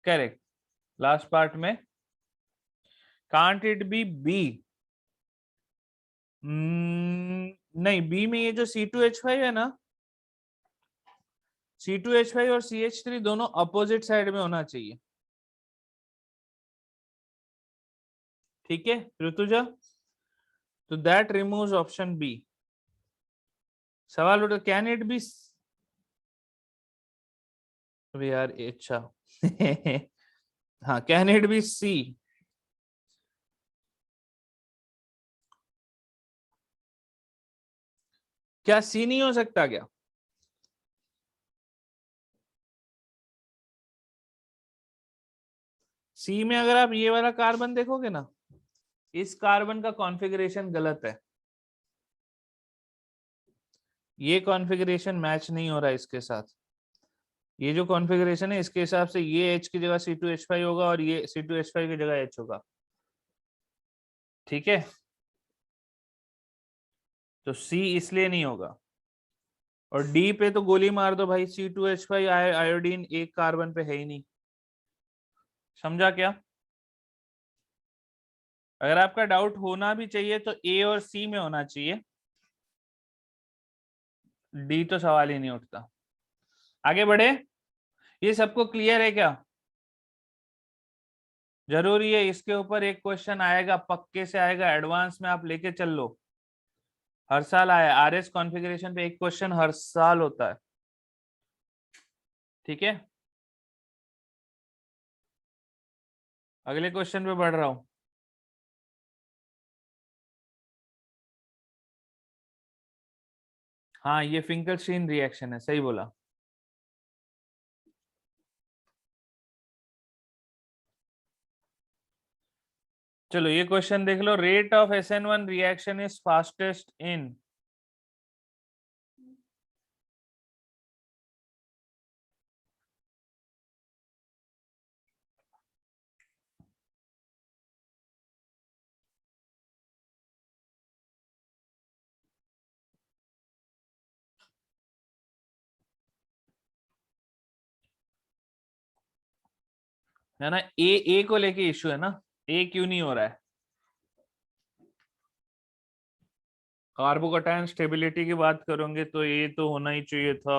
करेक्ट। लास्ट पार्ट में कांट इट बी बी? नहीं, बी में ये जो C2H5 है ना, C2H5 और CH3 दोनों अपोजिट साइड में होना चाहिए, ठीक है ऋतुजा। तो दैट रिमूव्स ऑप्शन बी। सवाल उठा, कैन इट बी? यार अच्छा हाँ, कैन इट बी सी? क्या सी नहीं हो सकता क्या? सी में अगर आप ये वाला कार्बन देखोगे ना, इस कार्बन का कॉन्फ़िगरेशन गलत है, ये कॉन्फ़िगरेशन मैच नहीं हो रहा है इसके साथ। ये जो कॉन्फ़िगरेशन है इसके हिसाब से ये H की जगह C2H5 होगा और ये C2H5 की जगह H होगा, ठीक है। तो C इसलिए नहीं होगा। और डी पे तो गोली मार दो भाई, C2H5 आयोडीन एक कार्बन पे है ही नहीं। समझा क्या? अगर आपका डाउट होना भी चाहिए तो ए और सी में होना चाहिए, डी तो सवाल ही नहीं उठता। आगे बढ़े, ये सबको क्लियर है क्या? जरूरी है, इसके ऊपर एक क्वेश्चन आएगा, पक्के से आएगा, एडवांस में आप लेके चल लो। हर साल आया, RS कॉन्फ़िगरेशन पे एक क्वेश्चन हर साल होता है, ठीक है। अगले क्वेश्चन पे बढ़ रहा हूं। हाँ, ये फिंकलस्टीन रिएक्शन है, सही बोला। चलो ये क्वेश्चन देख लो, rate of SN1 reaction is fastest in? है ना। ए को लेके इश्यू है ना, ए क्यों नहीं हो रहा है। कार्बोकैटायन स्टेबिलिटी की बात करोगे तो ए तो होना ही चाहिए था,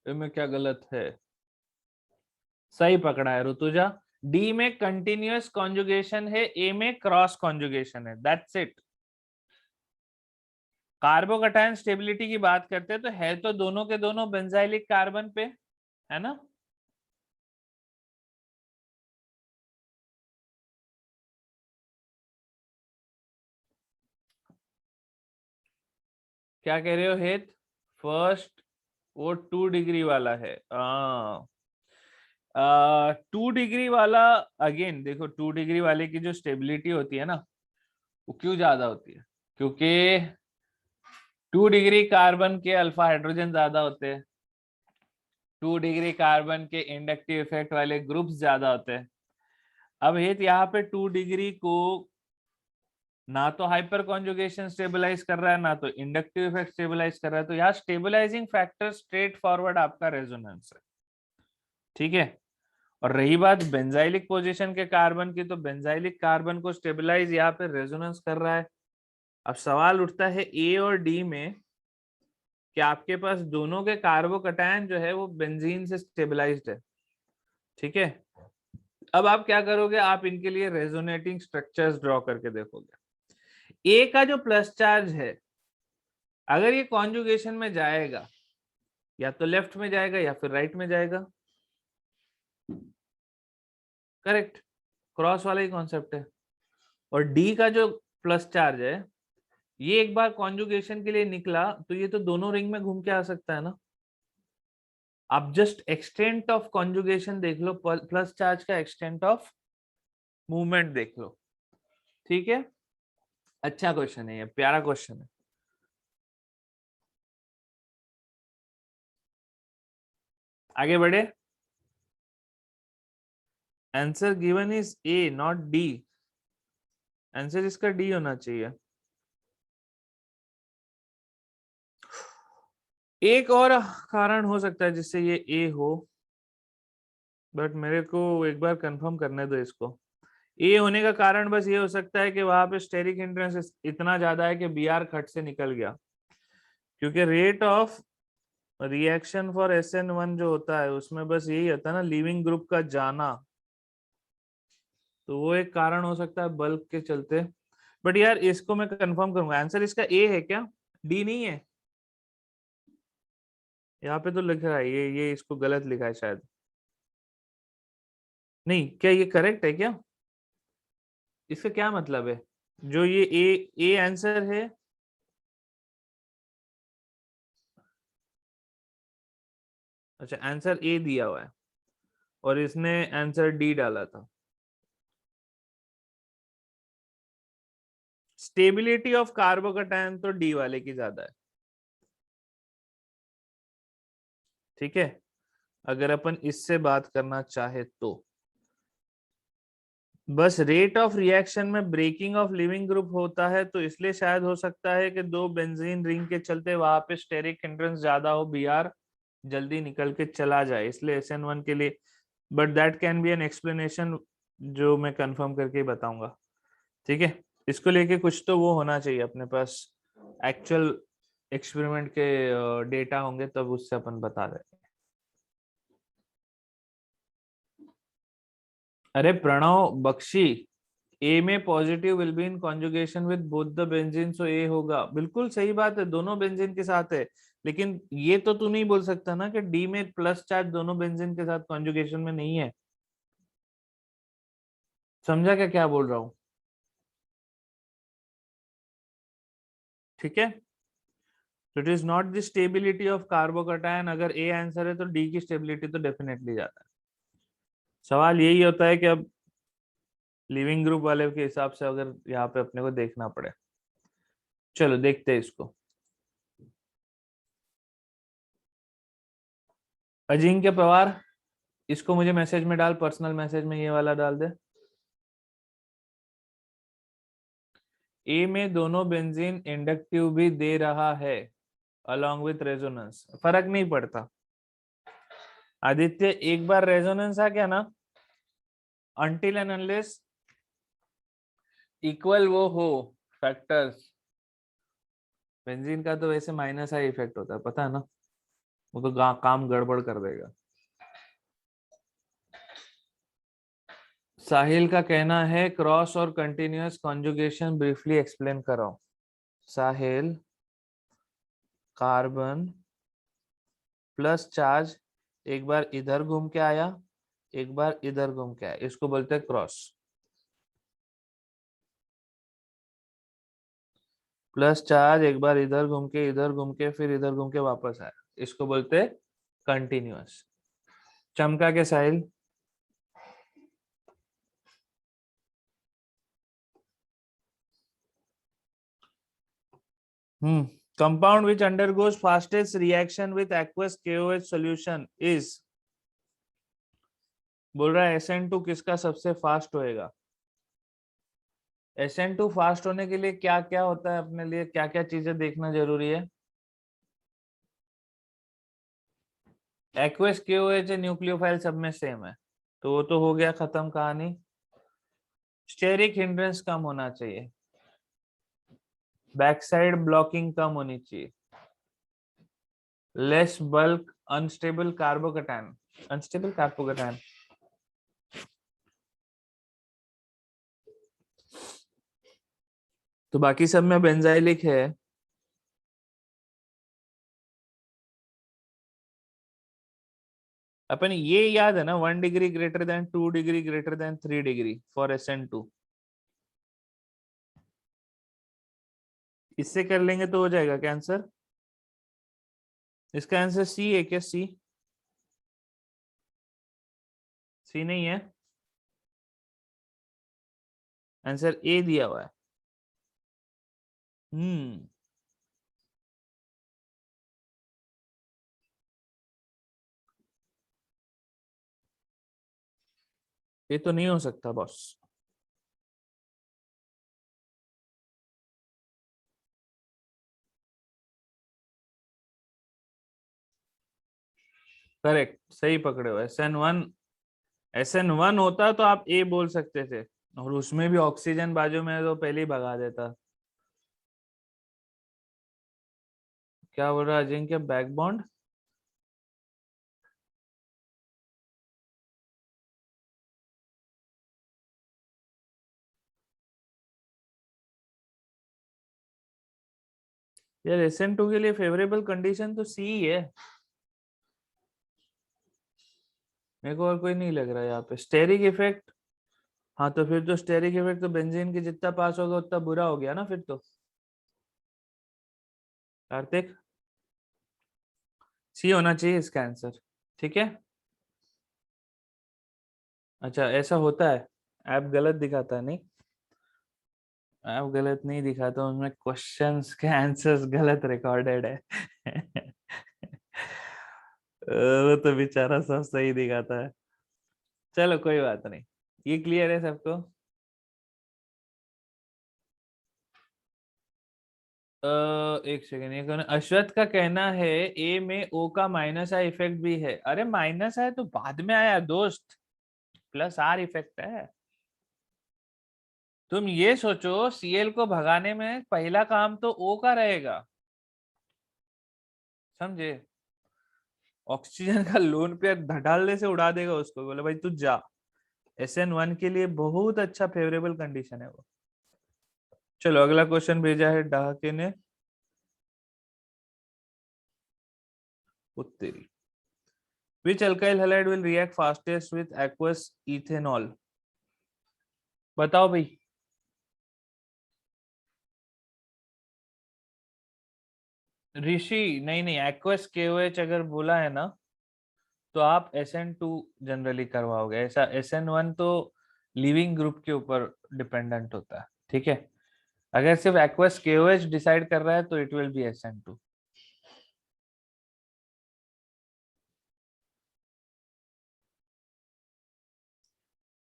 इसमें क्या गलत है। सही पकड़ा है ऋतुजा। डी में कंटिन्यूअस कॉन्जुगेशन है, ए में क्रॉस कॉन्जुगेशन है, दैट्स इट। कार्बोकैटायन स्टेबिलिटी की बात करते हैं तो है तो दोनों के दोनों बेंजाइलिक कार्बन पे, है ना। क्या कह रहे हो हेत, फर्स्ट वो 2 डिग्री वाला है। 2 डिग्री वाला, अगेन देखो 2 डिग्री वाले की जो स्टेबिलिटी होती है ना वो क्यों ज्यादा होती है, क्योंकि 2 डिग्री कार्बन के अल्फा हाइड्रोजन ज्यादा होते हैं, 2 डिग्री कार्बन के इंडक्टिव इफेक्ट वाले ग्रुप्स ज्यादा होते हैं। अब हेत यहाँ पे 2 डिग्री को ना तो हाइपर कॉन्जुगेशन स्टेबलाइज कर रहा है ना तो इंडक्टिव इफेक्ट स्टेबलाइज कर रहा है, तो यहाँ स्टेबलाइजिंग फैक्टर स्ट्रेट फॉरवर्ड आपका रेजोनेंस है, ठीक है। और रही बात बेंजाइलिक पोजीशन के कार्बन की, तो बेंजाइलिक कार्बन को स्टेबलाइज यहाँ पे रेजोनेंस कर रहा है। अब सवाल उठता है ए और डी में कि आपके पास दोनों के कार्बोकैटायन जो है वो बेंजीन से स्टेबलाइज्ड है, ठीक है। अब आप क्या करोगे, आप इनके लिए रेजोनेटिंग स्ट्रक्चर्स ड्रॉ करके देखोगे। ए का जो प्लस चार्ज है अगर ये कॉन्जुगेशन में जाएगा या तो लेफ्ट में जाएगा या फिर राइट में जाएगा, करेक्ट, क्रॉस वाला ही कॉन्सेप्ट है। और डी का जो प्लस चार्ज है ये एक बार कॉन्जुगेशन के लिए निकला तो ये तो दोनों रिंग में घूम के आ सकता है ना। आप जस्ट एक्सटेंट ऑफ कॉन्जुगेशन देख लो, प्लस चार्ज का एक्सटेंट ऑफ मूवमेंट देख लो, ठीक है। अच्छा क्वेश्चन है ये, प्यारा क्वेश्चन है। आगे बढ़े। Answer given is a not D, answer इसका डी होना चाहिए। एक और कारण हो सकता है जिससे ये ए हो, बट मेरे को एक बार कंफर्म करने दो इसको। ए होने का कारण बस ये हो सकता है कि वहां पे स्टेरिक हिंड्रेंस इतना ज्यादा है कि बी आर खट से निकल गया, क्योंकि rate of reaction for SN1 जो होता है उसमें बस यही होता है ना, लीविंग ग्रुप का जाना, तो वो एक कारण हो सकता है बल्क के चलते। बट यार इसको मैं कंफर्म करूंगा, आंसर इसका ए है क्या, डी नहीं है। यहाँ पे तो लिख रहा है ये इसको गलत लिखा है शायद, नहीं क्या ये करेक्ट है क्या, इसका क्या मतलब है, जो ये ए आंसर है। अच्छा आंसर ए दिया हुआ है और इसने आंसर डी डाला था। स्टेबिलिटी ऑफ कार्बोकैटायन तो डी वाले की ज्यादा है, ठीक है। अगर अपन इससे बात करना चाहे तो बस रेट ऑफ रिएक्शन में ब्रेकिंग ऑफ लिविंग ग्रुप होता है, तो इसलिए शायद हो सकता है कि दो बेंजीन रिंग के चलते वहां पे स्टेरिक हिंड्रेंस ज्यादा हो, बीआर जल्दी निकल के चला जाए, इसलिए SN1 के लिए। But that can be an explanation जो मैं कंफर्म करके बताऊंगा, ठीक है। इसको लेके कुछ तो वो होना चाहिए अपने पास, एक्चुअल एक्सपेरिमेंट के डेटा होंगे तब उससे अपन बता दें। अरे प्रणव बख्शी, ए में positive will be in conjugation with both the benzene, so A होगा, बिल्कुल सही बात है, दोनों बेंजीन के साथ है। लेकिन ये तो तू नहीं बोल सकता ना कि डी में प्लस चार्ज दोनों बेंजीन के साथ कॉन्जुगेशन में नहीं है। समझा क्या क्या बोल रहा हूँ, ठीक है। It is not the stability of carbocation, अगर ए आंसर है तो डी की स्टेबिलिटी तो डेफिनेटली ज्यादा है। सवाल यही होता है कि अब लिविंग ग्रुप वाले के हिसाब से अगर यहाँ पे अपने को देखना पड़े। चलो देखते हैं इसको। अजिंक्य पवार, इसको मुझे मैसेज में डाल, पर्सनल मैसेज में ये वाला डाल दे। ए में दोनों बेंजीन इंडक्टिव भी दे रहा है अलोंग विथ रेजोनेंस, फर्क नहीं पड़ता। आदित्य एक बार रेजोनेंस आ गया ना until and unless इक्वल वो हो फैक्टर्स। बेंजीन का तो वैसे माइनस आई इफेक्ट होता है, पता है ना, वो तो काम गड़बड़ कर देगा। साहिल का कहना है क्रॉस और कंटिन्यूअस कॉन्जुगेशन ब्रीफली एक्सप्लेन करो। साहिल, कार्बन प्लस चार्ज एक बार इधर घूम के आया, एक बार इधर घूम के आया, इसको बोलते हैं क्रॉस। प्लस चार्ज एक बार इधर घूम के, इधर घूम के, फिर इधर घूम के वापस आया, इसको बोलते हैं कंटिन्यूअस। चमका के साहिल। compound which undergoes fastest reaction with aqueous KOH solution is, बोल रहा है SN2 किसका सबसे फास्ट होएगा। SN2 फास्ट होने के लिए क्या क्या होता है, अपने लिए क्या क्या चीजें देखना जरूरी है। एक्वस KOH न्यूक्लियोफाइल सब में सेम है, तो वो तो हो गया खत्म कहानी। स्टेरिक हिंड्रेंस कम होना चाहिए, बैक साइड ब्लॉकिंग कम होनी चाहिए, लेस बल्क, अनस्टेबल कार्बोकैटायन। तो बाकी सब में बेंजाइलिक है। अपन ये याद है ना, 1 degree greater than 2 degree greater than 3 degree for SN2। इससे कर लेंगे तो हो जाएगा क्या आंसर। इसका आंसर सी है क्या। सी नहीं है, आंसर ए दिया हुआ है। हम्म ये तो नहीं हो सकता बॉस। करेक्ट, सही पकड़े हो। SN1 होता तो आप ए बोल सकते थे, और उसमें भी ऑक्सीजन बाजू में है तो पहले ही भगा देता। क्या बोल रहा है अजिंक्य, बैक बॉन्ड। यार SN2 के लिए फेवरेबल कंडीशन तो सी ही है, मेरे को और कोई नहीं लग रहा है यहाँ पे। स्टेरिक इफेक्ट, हाँ तो फिर तो स्टेरिक इफेक्ट तो बेंजीन के जितना पास होगा उतना बुरा हो गया ना फिर तो। कार्तिक, सी होना चाहिए इसका आंसर, ठीक है। अच्छा ऐसा होता है, ऐप गलत दिखाता है नहीं, ऐप गलत नहीं दिखाता, उनमें क्वेश्चंस के आंसर्स गलत रिकॉर्डेड है। वो तो बेचारा सब सही दिखाता है। चलो कोई बात नहीं, ये क्लियर है सबको। एक सेकेंड, ये कौन है? अश्वथ का कहना है ए में ओ का माइनस आई इफेक्ट भी है। अरे माइनस है तो बाद में आया दोस्त, प्लस आर इफेक्ट है। तुम ये सोचो Cl को भगाने में पहला काम तो O का रहेगा, समझे। ऑक्सीजन का लोन पेयर धड़ालने से उड़ा देगा उसको, बोले भाई तू जा। SN1 के लिए बहुत अच्छा फेवरेबल कंडीशन है वो। चलो अगला क्वेश्चन भेजा है डहाके ने, उत्तरी। Which alkyl halide will react fastest with aqueous ethanol? बताओ भाई। ऋषि, नहीं नहीं, aqueous KOH अगर बोला है ना तो आप SN2 जनरली करवाओगे। ऐसा SN1 तो लिविंग ग्रुप के ऊपर डिपेंडेंट होता है, ठीक है। अगर सिर्फ aqueous KOH डिसाइड कर रहा है तो इट विल बी SN2।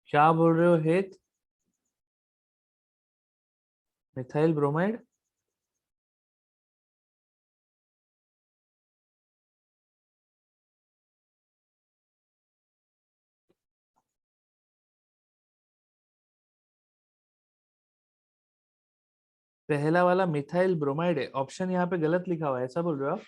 क्या बोल रहे हो हेत, मिथाइल ब्रोमाइड। पहला वाला मिथाइल ब्रोमाइड है, ऑप्शन यहाँ पे गलत लिखा हुआ है, ऐसा बोल रहे हो आप?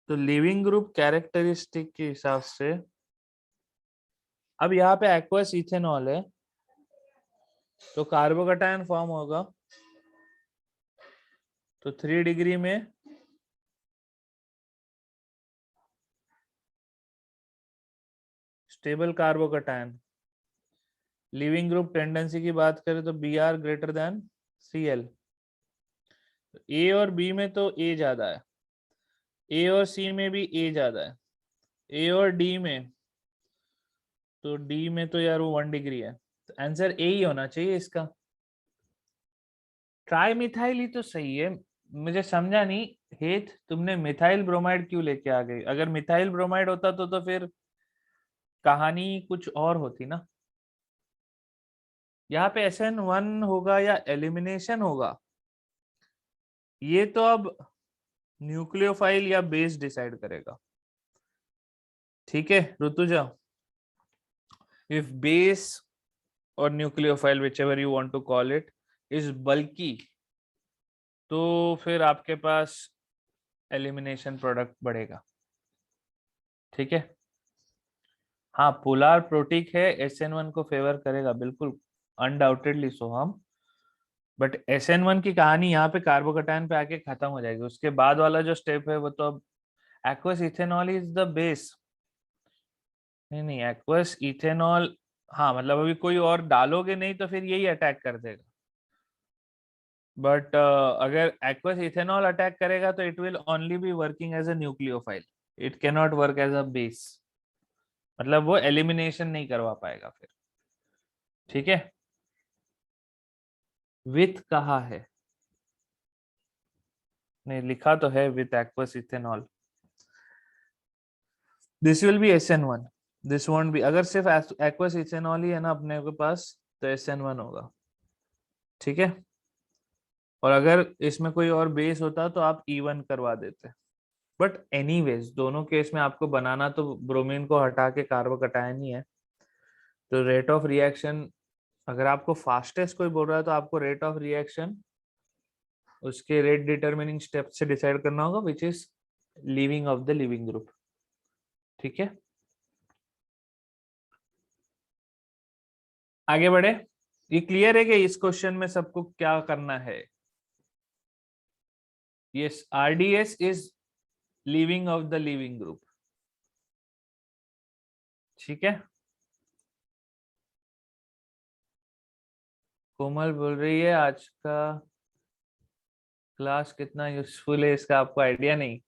तो लिविंग ग्रुप कैरेक्टरिस्टिक के हिसाब से अब यहाँ पे एक्वस इथेनॉल है, तो कार्बोकैटायन फॉर्म होगा, तो 3 डिग्री में stable carbocation. Leaving group tendency की बात करें तो B R greater than C L. A और बी में तो ए ज्यादा है, ए और सी में भी ए ज्यादा है, ए और डी में, तो डी में तो यार वो 1 डिग्री है, तो आंसर ए ही होना चाहिए इसका। ट्राई मिथाइल ही तो सही है, मुझे समझा नहीं हेत तुमने मिथाइल ब्रोमाइड क्यों लेके आ गई? अगर मिथाइल ब्रोमाइड होता तो फिर कहानी कुछ और होती ना। यहाँ पे SN1 होगा या एलिमिनेशन होगा, ये तो अब न्यूक्लियोफाइल या बेस डिसाइड करेगा। ठीक है ऋतुजा, इफ बेस और nucleophile whichever you want to call it is bulky, तो फिर आपके पास एलिमिनेशन प्रोडक्ट बढ़ेगा। ठीक है, हाँ पोलार प्रोटिक है, SN1 को फेवर करेगा बिल्कुल, अनडाउटेडली सो हम, बट SN1 की कहानी यहाँ पे कार्बोकैटायन पे आके खत्म हो जाएगी। उसके बाद वाला जो स्टेप है वो तो अब aqueous ethanol is the base. नहीं नहीं, एक्वस इथेनॉल, हाँ मतलब अभी कोई और डालोगे नहीं तो फिर यही अटैक कर देगा, बट अगर एक्वस इथेनॉल अटैक करेगा तो it will only be working as a nucleophile, it can not work as a base, मतलब वो एलिमिनेशन नहीं करवा पाएगा फिर। ठीक है, विथ कहा है? नहीं लिखा तो है with aqueous ethanol, this will be SN1, this won't be, अगर सिर्फ एक्वस इथेनॉल ही है ना अपने के पास तो SN1 होगा। ठीक है, और अगर इसमें कोई और बेस होता तो आप E1 करवा देते, बट एनीवेज दोनों केस में आपको बनाना तो ब्रोमीन को हटा के कार्बोकैटायन ही है। तो रेट ऑफ रिएक्शन, अगर आपको फास्टेस्ट कोई बोल रहा है तो आपको रेट ऑफ रिएक्शन उसके रेट डिटरमिनिंग स्टेप से डिसाइड करना होगा, which is leaving of the leaving group. ठीक है, आगे बढ़े। ये क्लियर है कि इस क्वेश्चन में सबको क्या करना है? Yes, RDS is leaving of the leaving group. ठीक है, कोमल बोल रही है आज का क्लास कितना यूजफुल है इसका आपको आइडिया नहीं।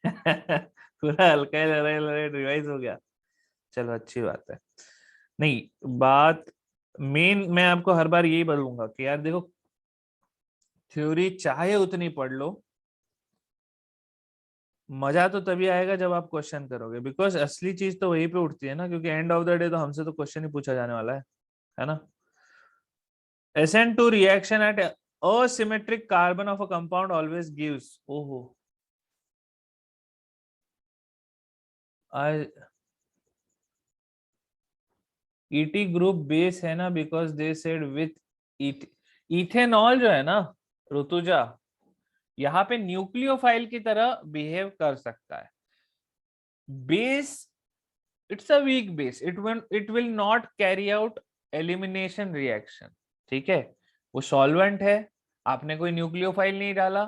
पूरा हल्का रिवाइज हो गया, चलो अच्छी बात है। नहीं, बात मेन मैं आपको हर बार यही बोलूंगा कि यार देखो, थ्योरी चाहे उतनी पढ़ लो, मजा तो तभी आएगा जब आप क्वेश्चन करोगे, बिकॉज असली चीज तो वहीं पे उठती है ना, क्योंकि एंड ऑफ द डे तो हमसे तो क्वेश्चन ही पूछा जाने वाला है ना। SN2 reaction at asymmetric carbon of a compound always gives, ओहो ET ग्रुप बेस है ना, because they said with ethanol जो है ना ऋतुजा, यहाँ पे न्यूक्लियोफाइल की तरह बिहेव कर सकता है। Base, it's a weak base, it will not carry out elimination reaction. ठीक है, वो सॉल्वेंट है, आपने कोई न्यूक्लियोफाइल नहीं डाला,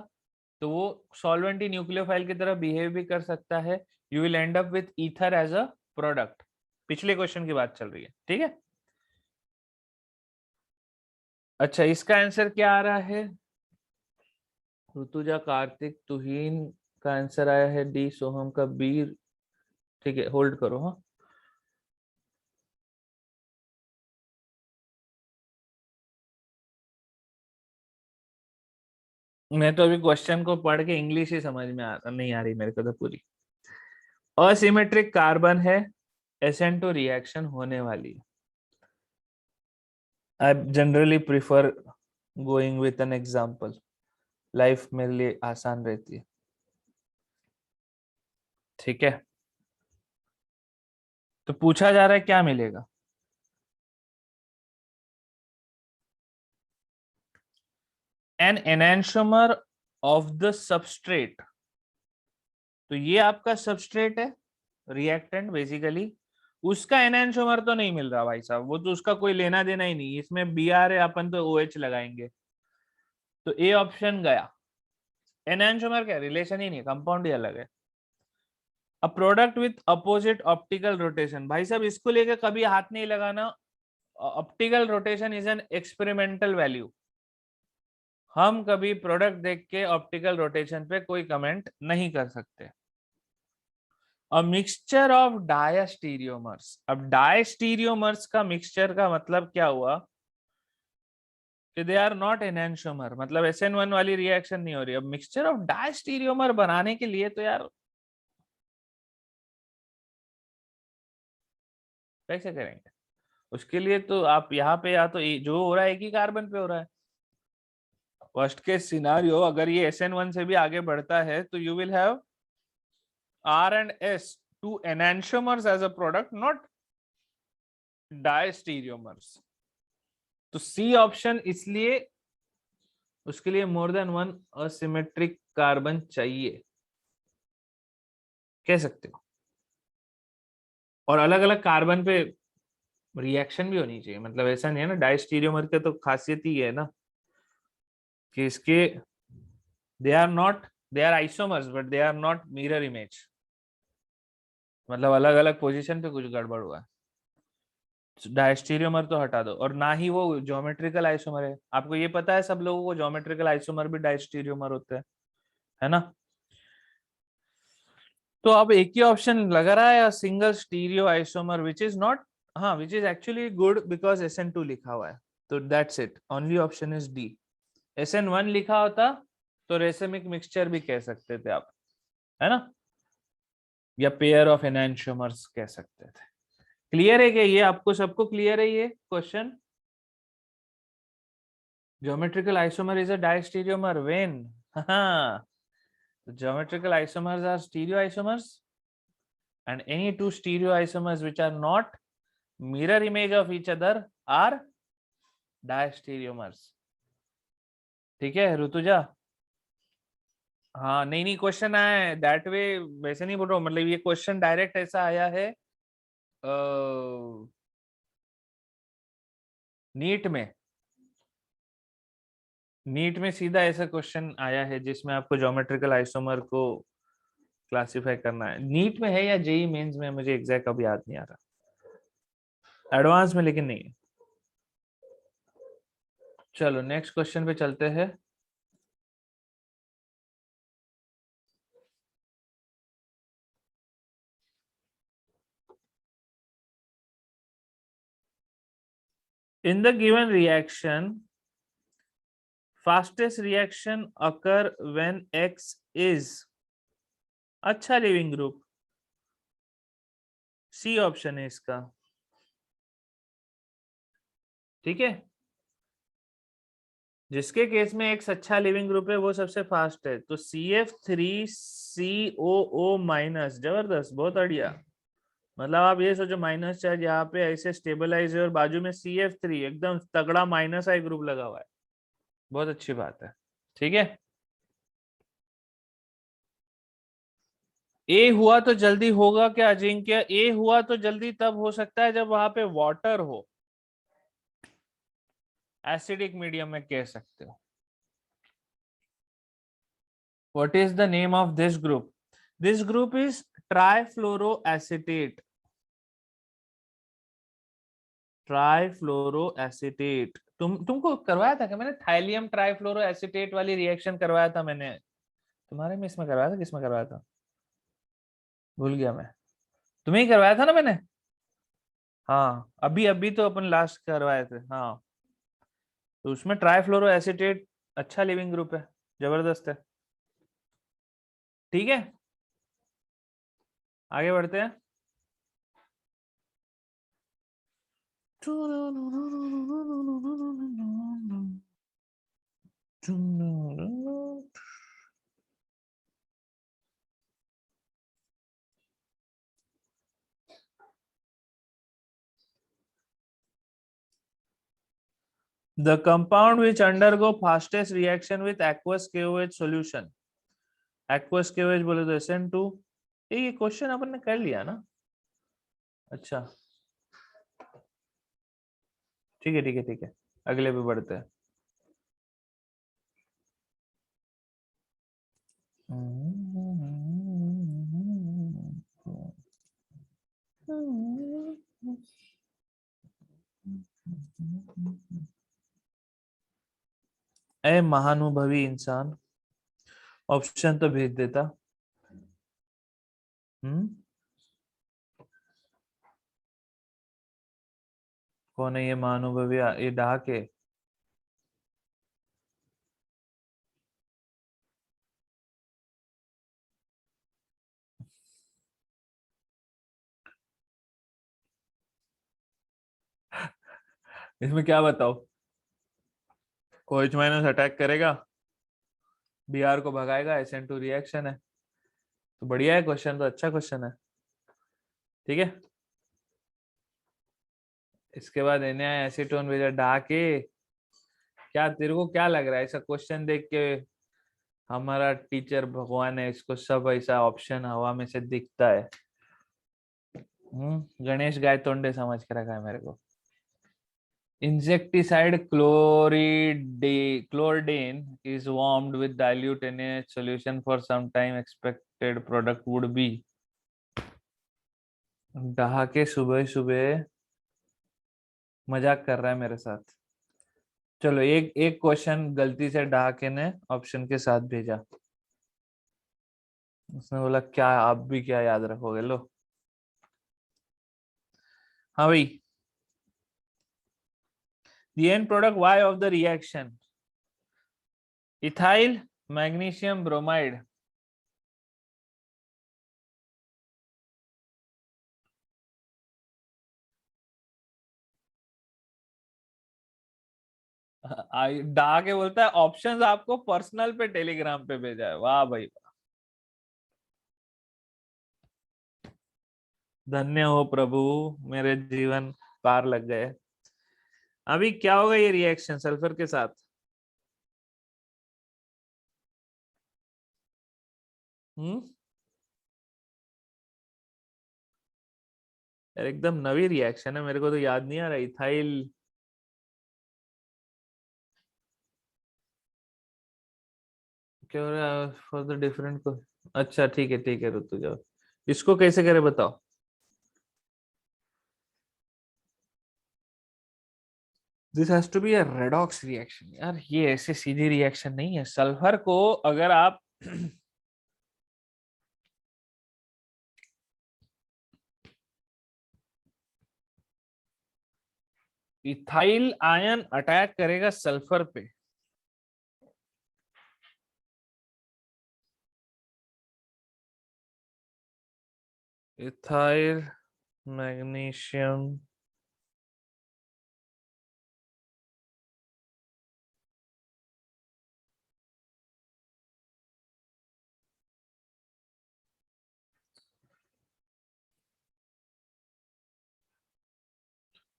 तो वो सॉल्वेंट ही न्यूक्लियोफाइल की तरह बिहेव भी कर सकता है। You will end up with ether as a product. पिछले क्वेश्चन की बात चल रही है। ठीक है, अच्छा इसका आंसर क्या आ रहा है? ऋतुजा, कार्तिक, तुहीन का आंसर आया है डी, सोहम का बी। ठीक है, होल्ड करो। हाँ, मैं तो अभी क्वेश्चन को पढ़ के इंग्लिश ही समझ में नहीं आ रही मेरे को तो पूरी। असिमेट्रिक कार्बन है, SN2 रिएक्शन होने वाली है। I generally prefer going with an example, life मेरे लिए आसान रहती है। ठीक है, तो पूछा जा रहा है क्या मिलेगा? एन एनेंटियोमर ऑफ द सबस्ट्रेट, तो ये आपका सबस्ट्रेट है, रिएक्टेंट बेसिकली, उसका एनेंटियोमर तो नहीं मिल रहा भाई साहब, वो तो उसका कोई लेना देना ही नहीं, इसमें Br है, अपन तो OH लगाएंगे, तो ए ऑप्शन गया। एनेंटियोमर क्या, रिलेशन ही नहीं, कंपाउंड ही अलग है। A product with opposite optical rotation, भाई साहब इसको लेके कभी हाथ नहीं लगाना। Optical rotation is an experimental value, हम कभी प्रोडक्ट देख के ऑप्टिकल रोटेशन पे कोई कमेंट नहीं कर सकते। अ मिक्सचर ऑफ डायस्टीरियोमर्स, अब डायस्टीरियोमर्स का मिक्सचर का मतलब क्या हुआ कि दे आर नॉट एनेंटियोमर, मतलब SN1 वाली रिएक्शन नहीं हो रही। अब मिक्सचर ऑफ डायस्टीरियोमर बनाने के लिए तो यार कैसे करेंगे? उसके लिए तो आप यहाँ पे या तो जो हो रहा है एक ही कार्बन पे हो रहा है। फर्स्ट केस सिनारियो, अगर ये SN1 से भी आगे बढ़ता है तो you will have R and S, two enantiomers as a product, not diastereomers. तो C ऑप्शन, इसलिए उसके लिए more than one asymmetric carbon चाहिए, कह सकते हो, और अलग अलग कार्बन पे रिएक्शन भी होनी चाहिए। मतलब ऐसा नहीं है ना, डायस्टीरियोमर का तो खासियत ही है ना कि इसके they are not, they are isomers but they are not mirror image, मतलब अलग अलग पोजीशन पे कुछ गड़बड़ हुआ है। डायस्टीरियोमर तो हटा दो, और ना ही वो ज्योमेट्रिकल आइसोमर है। आपको ये पता है सब लोगों को ज्योमेट्रिकल आइसोमर भी डायस्टीरियोमर होते हैं, है ना? तो अब एक ही ऑप्शन लग रहा है, single stereo isomer which is not, हाँ which is actually good because SN2 लिखा हुआ है, तो that's it, only option is D. SN1 लिखा होता तो रेसेमिक मिक्सचर भी कह सकते थे आप, है ना, या पेयर ऑफ एनेंटियोमर्स कह सकते थे। क्लियर है क्या ये? आपको सबको क्लियर है ये question? Geometrical isomer is a diastereomer when the geometrical isomers are stereoisomers, and any two stereoisomers which are not mirror image of each other are diastereomers. ठीक है ऋतुजा? हाँ, नहीं नहीं, क्वेश्चन आया है दैट वे, वैसे नहीं बोल रहा हूँ, मतलब ये क्वेश्चन डायरेक्ट ऐसा आया है नीट में, नीट में सीधा ऐसा क्वेश्चन आया है जिसमें आपको ज्योमेट्रिकल आइसोमर को क्लासिफाई करना है। नीट में है या जेई मेंस में, मुझे एग्जैक्ट अभी याद नहीं आ रहा, एडवांस में लेकिन नहीं है। चलो नेक्स्ट क्वेश्चन पे चलते हैं। In the given reaction, fastest reaction occur when X is अच्छा लिविंग ग्रुप, सी ऑप्शन है इसका। ठीक है, जिसके केस में X अच्छा लिविंग ग्रुप है वो सबसे फास्ट है, तो CF3COO माइनस, जबरदस्त, बहुत बढ़िया। मतलब आप ये सोचो माइनस चार्ज यहाँ पे ऐसे स्टेबलाइज है और बाजू में CF3 एकदम तगड़ा माइनस आई ग्रुप लगा हुआ है, बहुत अच्छी बात है। ठीक है, ए हुआ तो जल्दी होगा क्या अजिंक्य? ए हुआ तो जल्दी तब हो सकता है जब वहां पे वाटर हो, एसिडिक मीडियम में कह सकते हो। What is the name of this group? This group is trifluoroacetate, trifluoroacetate. तुमको करवाया था क्या मैंने? थाइलियम ट्राइफ्लोरोएसीटेट वाली रिएक्शन करवाया था मैंने तुम्हारे में, इसमें करवाया था, किसमें करवाया था भूल गया मैं। तुम्हें ही करवाया था ना मैंने? हाँ, अभी अभी तो अपन लास्ट करवाए थे। हाँ, तो उसमें ट्राइफ्लोरो एसीटेट अच्छा लिविंग ग्रुप है, जबरदस्त है। ठीक है, आगे बढ़ते हैं। The compound which undergo fastest reaction with aqueous KOH solution. Aqueous KOH बोले तो SN2। ये क्वेश्चन अपन ने कर लिया ना। अच्छा ठीक है ठीक है ठीक है, अगले पे बढ़ते हैं। ए महानुभवी इंसान, ऑप्शन तो भेज देता। कौन है ये महानुभवी? ये डहाके। इसमें क्या बताओ? कोएच माइनस अटैक करेगा, बीआर को भगाएगा, SN2 रिएक्शन है। तो बढ़िया है क्वेश्चन, तो अच्छा क्वेश्चन है। ठीक है, इसके बाद एसीटोन भेजा डाके। क्या तेरे को क्या लग रहा है ऐसा क्वेश्चन देख के? हमारा टीचर भगवान है, इसको सब ऐसा ऑप्शन हवा में से दिखता है। गणेश गायतोंडे समझ के रखा है मेरे को। Insecticide chlordane is warmed with dilute NaH solution for some time. Expected product would be। Dahake सुबह सुबह मजाक कर रहा है मेरे साथ। चलो एक एक क्वेश्चन गलती से डहाके ने ऑप्शन के साथ भेजा। उसने बोला क्या आप भी क्या याद रखोगे? लो हाँ भाई, the end product Y of the reaction, ethyl magnesium bromide। डा के बोलता है ऑप्शंस आपको पर्सनल पे टेलीग्राम पे भेजा है। वाह भाई वाह, धन्य हो प्रभु, मेरे जीवन पार लग गए। अभी क्या होगा ये रिएक्शन सल्फर के साथ? हम्म, यार एकदम नवी रिएक्शन है, मेरे को तो याद नहीं आ रहा। इथाइल क्या हो रहा है फॉर द डिफरेंट को? अच्छा ठीक है, रुक जाओ, इसको कैसे करे बताओ। This has to be a redox reaction. यार ये ऐसे सीधी रिएक्शन नहीं है। सल्फर को अगर आप इथाइल आयन अटैक करेगा सल्फर पे, इथाइल मैग्नीशियम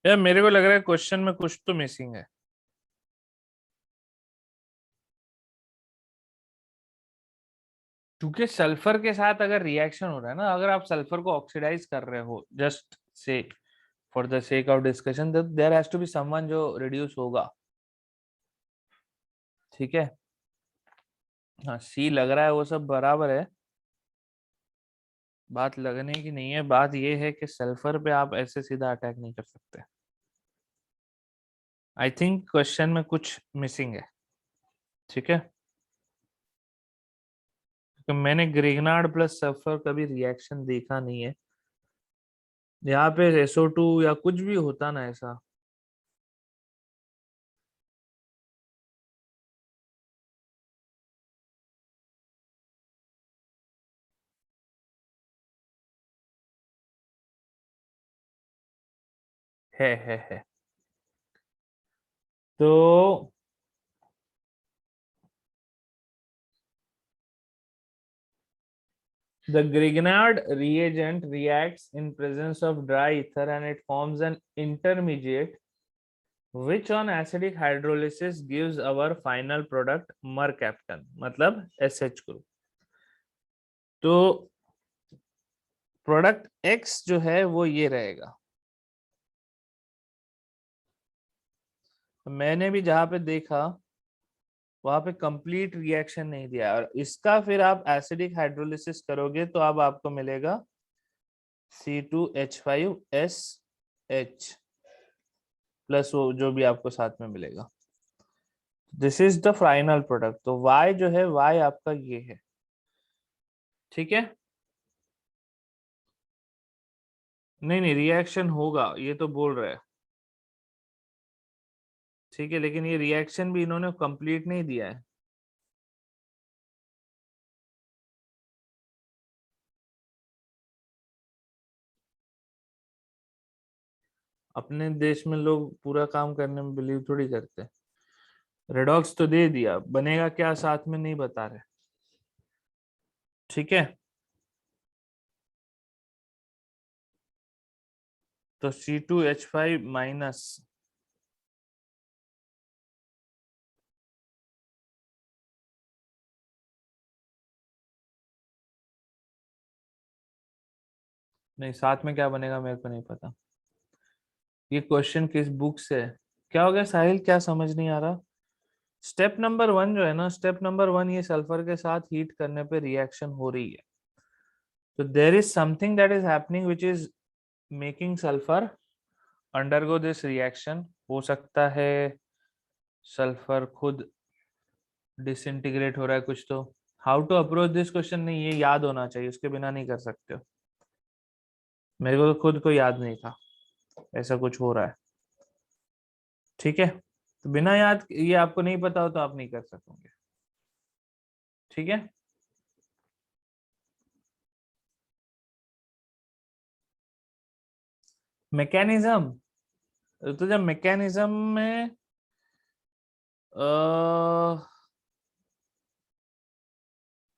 यार मेरे को लग रहा है क्वेश्चन में कुछ तो मिसिंग है। क्योंकि सल्फर के साथ अगर रिएक्शन हो रहा है ना, अगर आप सल्फर को ऑक्सीडाइज कर रहे हो जस्ट से for the sake of discussion, there has to be someone जो रिड्यूस होगा। ठीक है, हाँ सी लग रहा है, वो सब बराबर है। बात लगने की नहीं है, बात ये है कि सल्फर पे आप ऐसे सीधा अटैक नहीं कर सकते। आई थिंक क्वेश्चन में कुछ मिसिंग है। ठीक है, तो मैंने ग्रिग्नार्ड प्लस सल्फर कभी रिएक्शन देखा नहीं है। यहाँ पे SO2 या कुछ भी होता ना ऐसा। है तो the Grignard reagent reacts in presence of dry ether and it forms an intermediate which on acidic hydrolysis gives our final product mercaptan, मतलब SH group. तो प्रोडक्ट X जो है वो ये रहेगा. मैंने भी जहां पे देखा वहां पे कंप्लीट रिएक्शन नहीं दिया और इसका फिर आप एसिडिक हाइड्रोलिसिस करोगे तो अब आपको मिलेगा C2H5SH प्लस वो जो भी आपको साथ में मिलेगा. This is the final product. तो Y जो है Y आपका ये है. ठीक है. नहीं नहीं रिएक्शन होगा ये तो बोल रहा है. ठीक है लेकिन ये रिएक्शन भी इन्होंने कंप्लीट नहीं दिया है. अपने देश में लोग पूरा काम करने में बिलीव थोड़ी करते. रेडॉक्स तो दे दिया बनेगा क्या साथ में नहीं बता रहे. ठीक है. तो C2H5 माइनस नहीं साथ में क्या बनेगा मेरे को नहीं पता. ये क्वेश्चन किस बुक से है. क्या हो गया साहिल क्या समझ नहीं आ रहा. स्टेप नंबर 1 जो है ना स्टेप नंबर 1 ये सल्फर के साथ हीट करने पे रिएक्शन हो रही है. तो there is something that is happening which is making sulphur undergo this reaction. हो सकता है सल्फर खुद डिसइंटीग्रेट हो रहा है कुछ. तो how to approach this question नहीं ये याद होना चाहिए उसके बिना नहीं कर सकते हो. मेरे को तो खुद को याद नहीं था ऐसा कुछ हो रहा है. ठीक है. तो बिना याद ये आपको नहीं पता हो तो आप नहीं कर सकोगे. ठीक है. मैकेनिज्म. तो जब मैकेनिज्म में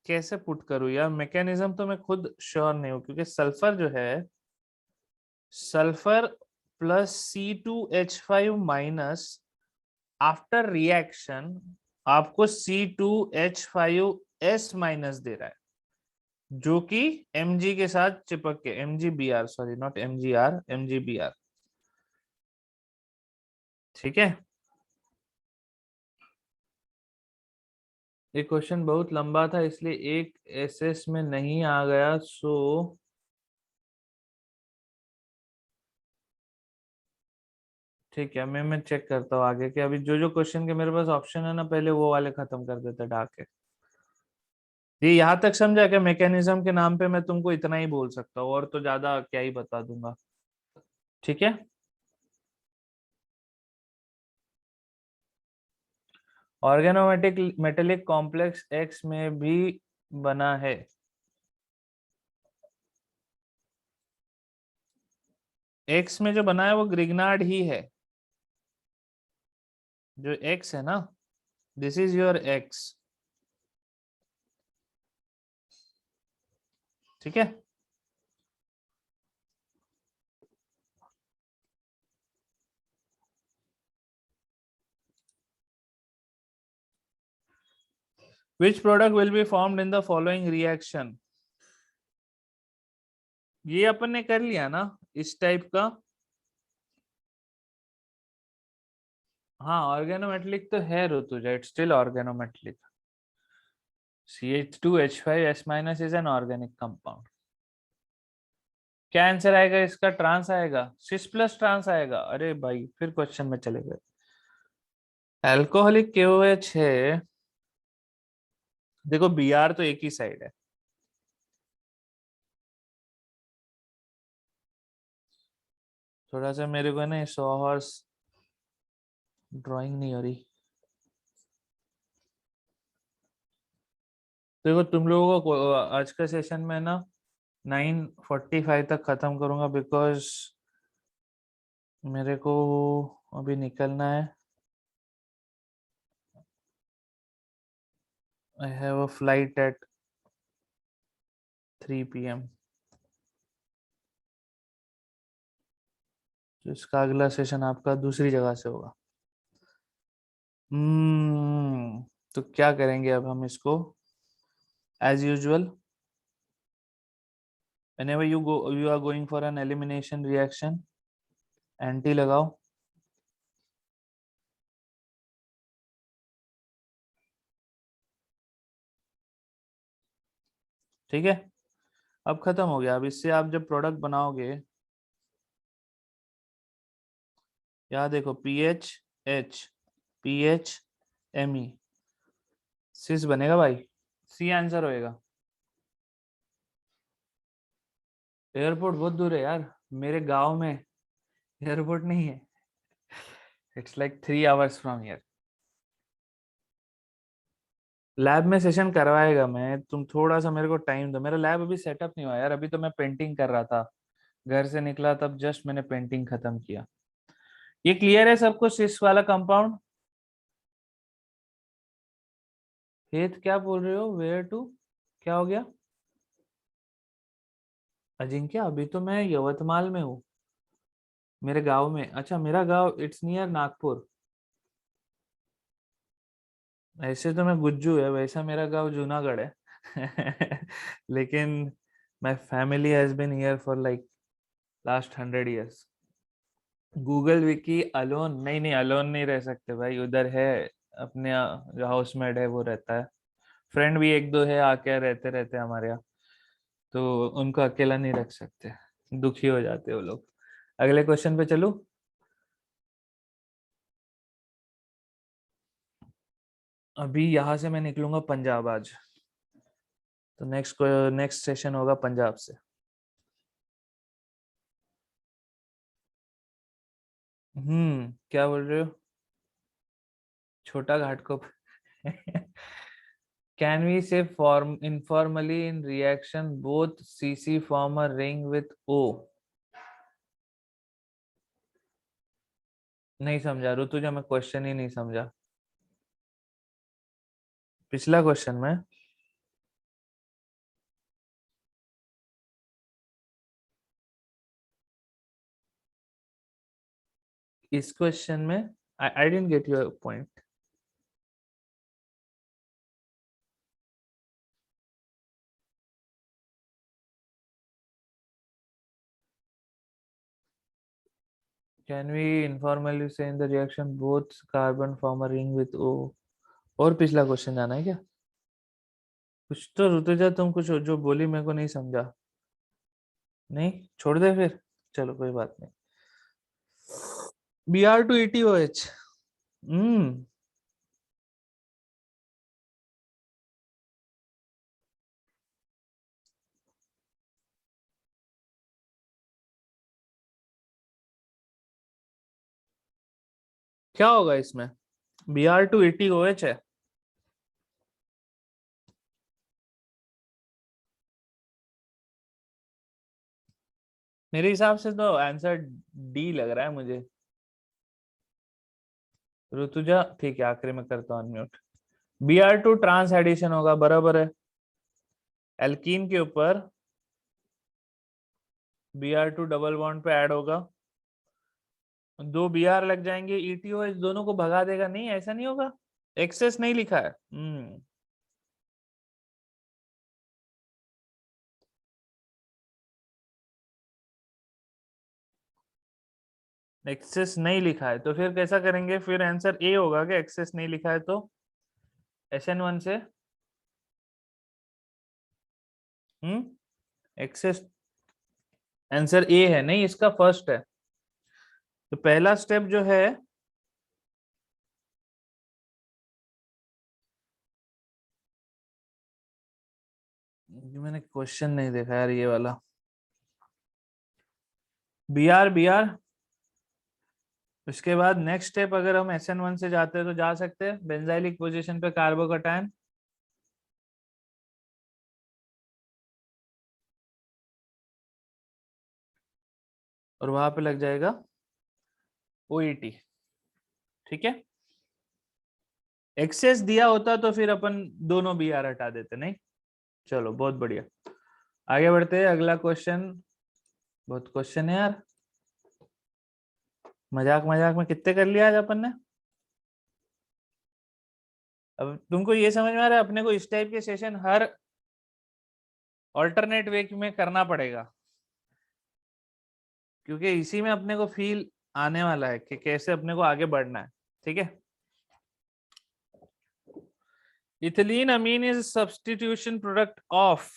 कैसे पुट करूं यार मैकेनिज्म तो मैं खुद श्योर नहीं हूं क्योंकि सल्फर जो है sulphur plus C2H5 minus after reaction आपको C2H5S माइनस दे रहा है जो कि Mg के साथ चिपक के MgBr sorry not MgR MgBr. ठीक है. ये क्वेश्चन बहुत लंबा था इसलिए एक एसएस में नहीं आ गया. सो ठीक है मैं चेक करता हूँ आगे के. अभी जो जो क्वेश्चन के मेरे पास ऑप्शन है ना पहले वो वाले खत्म कर देते डाके. ये यहाँ तक समझा कि मैकेनिज्म के नाम पे मैं तुमको इतना ही बोल सकता हूँ और तो ज्यादा क्या ही बता दूंगा. ठीक है. ऑर्गेनोमेटिक मेटेलिक कॉम्प्लेक्स एक्स में भी बना है. एक्स में जो बना है वो ग्रिग्नार्ड ही है. जो एक्स है ना दिस इज योर एक्स. ठीक है. Which product will be formed in the following reaction? ये अपन ने कर लिया ना इस टाइप का. हाँ ऑर्गेनोमेटेलिक तो है Rutuja it's still organometallic. CH2H5S minus is an organic compound. क्या आंसर आएगा इसका. ट्रांस आएगा सिस प्लस ट्रांस आएगा. अरे भाई फिर क्वेश्चन में चले गए. अल्कोहलिक KOH है. देखो Br तो एक ही साइड है. थोड़ा सा मेरे को ना सॉ हॉर्स ड्राइंग नहीं हो रही. देखो तुम लोगों को आज का सेशन में ना 9:45 तक खत्म करूंगा बिकॉज मेरे को अभी निकलना है. I have a flight at 3 p.m. तो इसका अगला सेशन आपका दूसरी जगह से होगा। तो क्या करेंगे अब हम इसको? As usual, whenever you are going for an elimination reaction, anti लगाओ। ठीक है, अब खत्म हो गया। अब इससे आप जब प्रोडक्ट बनाओगे, यहाँ देखो PH H PH Me, सिस बनेगा भाई। सी आंसर होएगा। एयरपोर्ट बहुत दूर है यार, मेरे गांव में एयरपोर्ट नहीं है। It's like 3 hours from here. Lab में सेशन करवाएगा मैं, तुम थोड़ा सा मेरे को टाइम दो। मेरा लैब अभी सेटअप नहीं हुआ यार, अभी तो मैं पेंटिंग कर रहा था, घर से निकला तब जस्ट मैंने पेंटिंग खत्म किया। ये क्लियर है सबको सिस वाला कंपाउंड? हेत क्या बोल रहे हो? Where to? क्या हो गया अजिंक्य? अभी तो मैं यवतमाल में हूँ, मेरे गांव में। अच्छा, मेरा गांव इट्स नियर नागपुर। ऐसे तो मैं गुज्जू है, वैसा मेरा गांव जूनागढ़ है। लेकिन my family has been here for like last 100 years। Google Wiki alone? नहीं नहीं, अलोन नहीं रह सकते भाई, उधर है अपने जो हाउसमेट है वो रहता है। फ्रेंड भी एक दो है, आके रहते रहते हमारे यहाँ, तो उनको अकेला नहीं रख सकते, दुखी हो जाते वो लोग। अगले क्वेश्चन पे चलूं? अभी यहाँ से मैं निकलूंगा पंजाब आज, तो नेक्स्ट सेशन होगा पंजाब से। क्या बोल रहे हो? छोटा घाट को? Can we say form informally in reaction both CC form a ring with O? नहीं समझा ऋतुजा, मैं क्वेश्चन ही नहीं समझा। पिछला क्वेश्चन में इस क्वेश्चन में I didn't get your point. Can we informally say in the reaction both carbon form a ring with O? और पिछला क्वेश्चन जाना है क्या? कुछ तो ऋतुजा, तुम कुछ जो बोली मेरे को नहीं समझा। नहीं, छोड़ दे फिर, चलो कोई बात नहीं। Br2ETOH। क्या होगा इसमें? Br2ETOH है। मेरे हिसाब से तो आंसर डी लग रहा है मुझे। ऋतुजा ठीक है, आखिरी में करता हूँ अनम्यूट। Br2 ट्रांस एडिशन होगा, बराबर है। एल्कीन के ऊपर Br2 डबल बॉन्ड पे ऐड होगा, 2 Br लग जाएंगे, ETOH दोनों को भगा देगा। नहीं, ऐसा नहीं होगा, एक्सेस नहीं लिखा है। एक्सेस नहीं लिखा है तो फिर कैसा करेंगे? फिर आंसर ए होगा कि एक्सेस नहीं लिखा है तो SN1 से। एक्सेस आंसर ए है, नहीं इसका फर्स्ट है। तो पहला स्टेप जो है, मैंने क्वेश्चन नहीं देखा यार ये वाला। Br उसके बाद नेक्स्ट स्टेप, अगर हम SN1 से जाते हैं तो जा सकते हैं बेंजाइलिक पोजीशन पे कार्बोकैटायन, और वहां पे लग जाएगा OET। ठीक है, एक्सेस दिया होता तो फिर अपन दोनों बी आर हटा देते, नहीं? चलो बहुत बढ़िया, आगे बढ़ते हैं। अगला क्वेश्चन, बहुत क्वेश्चन है यार, मजाक मजाक में कितने कर लिया आज अपन ने। अब तुमको ये समझ में आ रहा है अपने को इस टाइप के सेशन हर ऑल्टरनेट वे में करना पड़ेगा, क्योंकि इसी में अपने को फील आने वाला है कि कैसे अपने को आगे बढ़ना है। ठीक है, ethylene amine is substitution product of,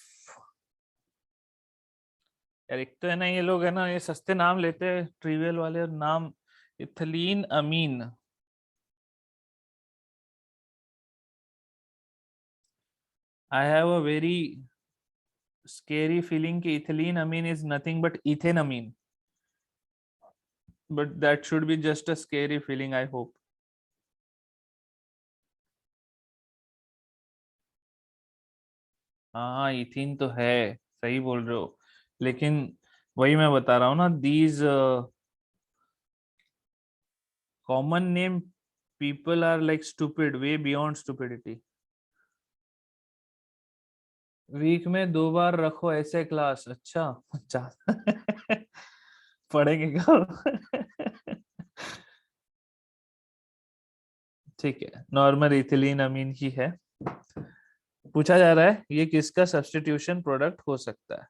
यार एक तो है ना ये लोग है ना, ये सस्ते नाम लेते हैं ट्रिवियल वाले नाम। Ethylene amine, I have a very scary feeling कि ethylene amine is nothing but ethane amine, but that should be just a scary feeling, I hope. हाँ इथिन तो है, सही बोल रहे हो, लेकिन वही मैं बता रहा हूँ ना, these common name people are like stupid, way beyond stupidity. Week में 2 बार रखो ऐसे क्लास, अच्छा अच्छा पढ़ेंगे कब ठीक है, नॉर्मल इथिलीन अमीन ही है। पूछा जा रहा है ये किसका सब्स्टिट्यूशन प्रोडक्ट हो सकता है।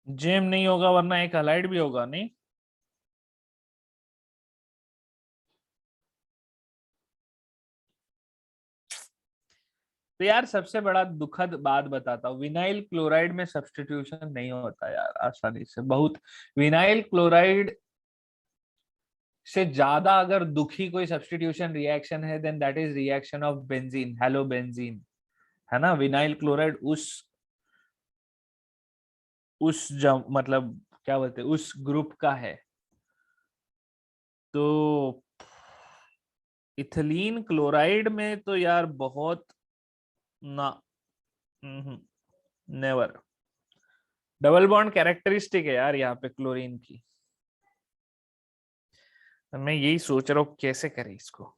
जेम नहीं होगा, वरना एक हलाइड भी होगा, नहीं? तो यार सबसे बड़ा दुखद बात बताता हूँ, विनाइल क्लोराइड में सब्स्टिट्यूशन नहीं होता यार आसानी से, बहुत। विनाइल क्लोराइड से ज्यादा अगर दुखी कोई सब्स्टिट्यूशन रिएक्शन है, then that is reaction of benzene, halo benzene, है ना? विनाइल क्लोराइड मतलब क्या बोलते हैं, उस ग्रुप का है। तो इथिलीन क्लोराइड में तो यार बहुत ना, नेवर। डबल बॉन्ड कैरेक्टरिस्टिक है यार यहाँ पे क्लोरीन की, तो मैं यही सोच रहा हूँ कैसे करें इसको।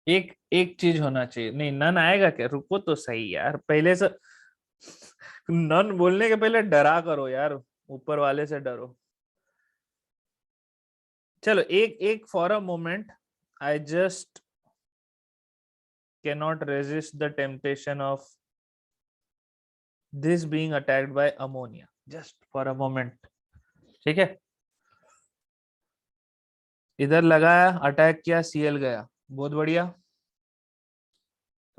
एक एक चीज होना चाहिए, नहीं नन आएगा क्या, रुको तो सही यार, पहले से नन बोलने के पहले डरा करो यार, ऊपर वाले से डरो। चलो एक एक for a moment, I just cannot resist the temptation of this being attacked by ammonia, just for a moment. ठीक है, इधर लगाया, अटैक किया, सीएल गया, बहुत बढ़िया।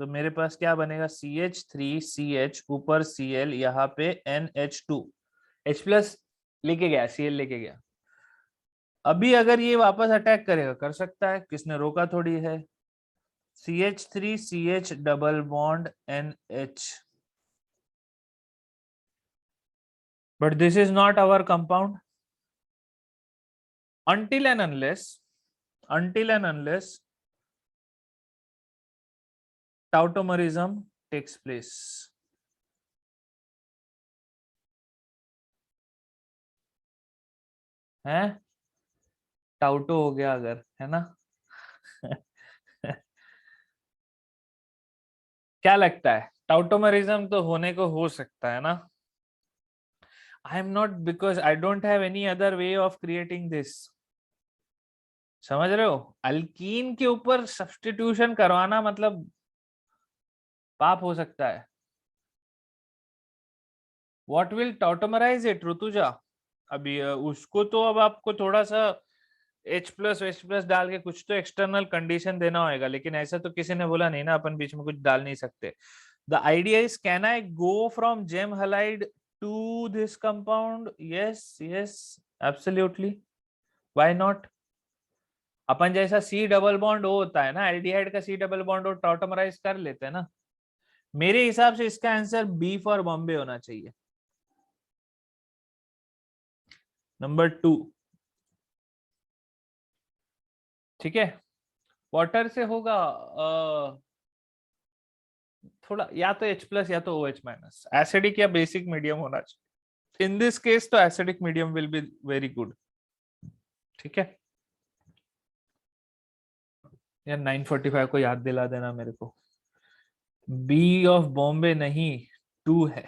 तो मेरे पास क्या बनेगा, CH3CH, ऊपर Cl, यहाँ पे NH2, H प्लस लेके गया, Cl लेके गया। अभी अगर ये वापस अटैक करेगा, कर सकता है, किसने रोका थोड़ी है। CH3CH double bond NH, but this is not our compound until and unless tautomerism takes place। है, टाउटो हो गया अगर, है ना क्या लगता है, टाउटोमरिज्म तो होने को हो सकता है ना? I am not, because I don't have any other way of creating this, समझ रहे हो? अल्कीन के ऊपर सब्स्टिट्यूशन करवाना मतलब पाप हो सकता है। What will tautomerise it, Rutuja? अभी उसको तो अब आपको थोड़ा सा H+H+ डाल के कुछ तो एक्सटर्नल कंडीशन देना होगा, लेकिन ऐसा तो किसी ने बोला नहीं ना, अपन बीच में कुछ डाल नहीं सकते। The idea is, can I go from gem halide to this compound? Yes yes, absolutely, why not? अपन जैसा C डबल बॉन्ड O होता है ना, एल्डिहाइड का C डबल बॉन्ड O टॉटोमराइज कर लेते हैं ना। मेरे हिसाब से इसका आंसर B फॉर बॉम्बे होना चाहिए। नंबर 2, ठीक है, वाटर से होगा थोड़ा या तो H+ या तो OH-, एसिडिक या बेसिक मीडियम होना चाहिए। इन दिस केस तो acidic medium will be very good. ठीक है यार, 9:45 को याद दिला देना मेरे को। बी ऑफ बॉम्बे नहीं, 2 है।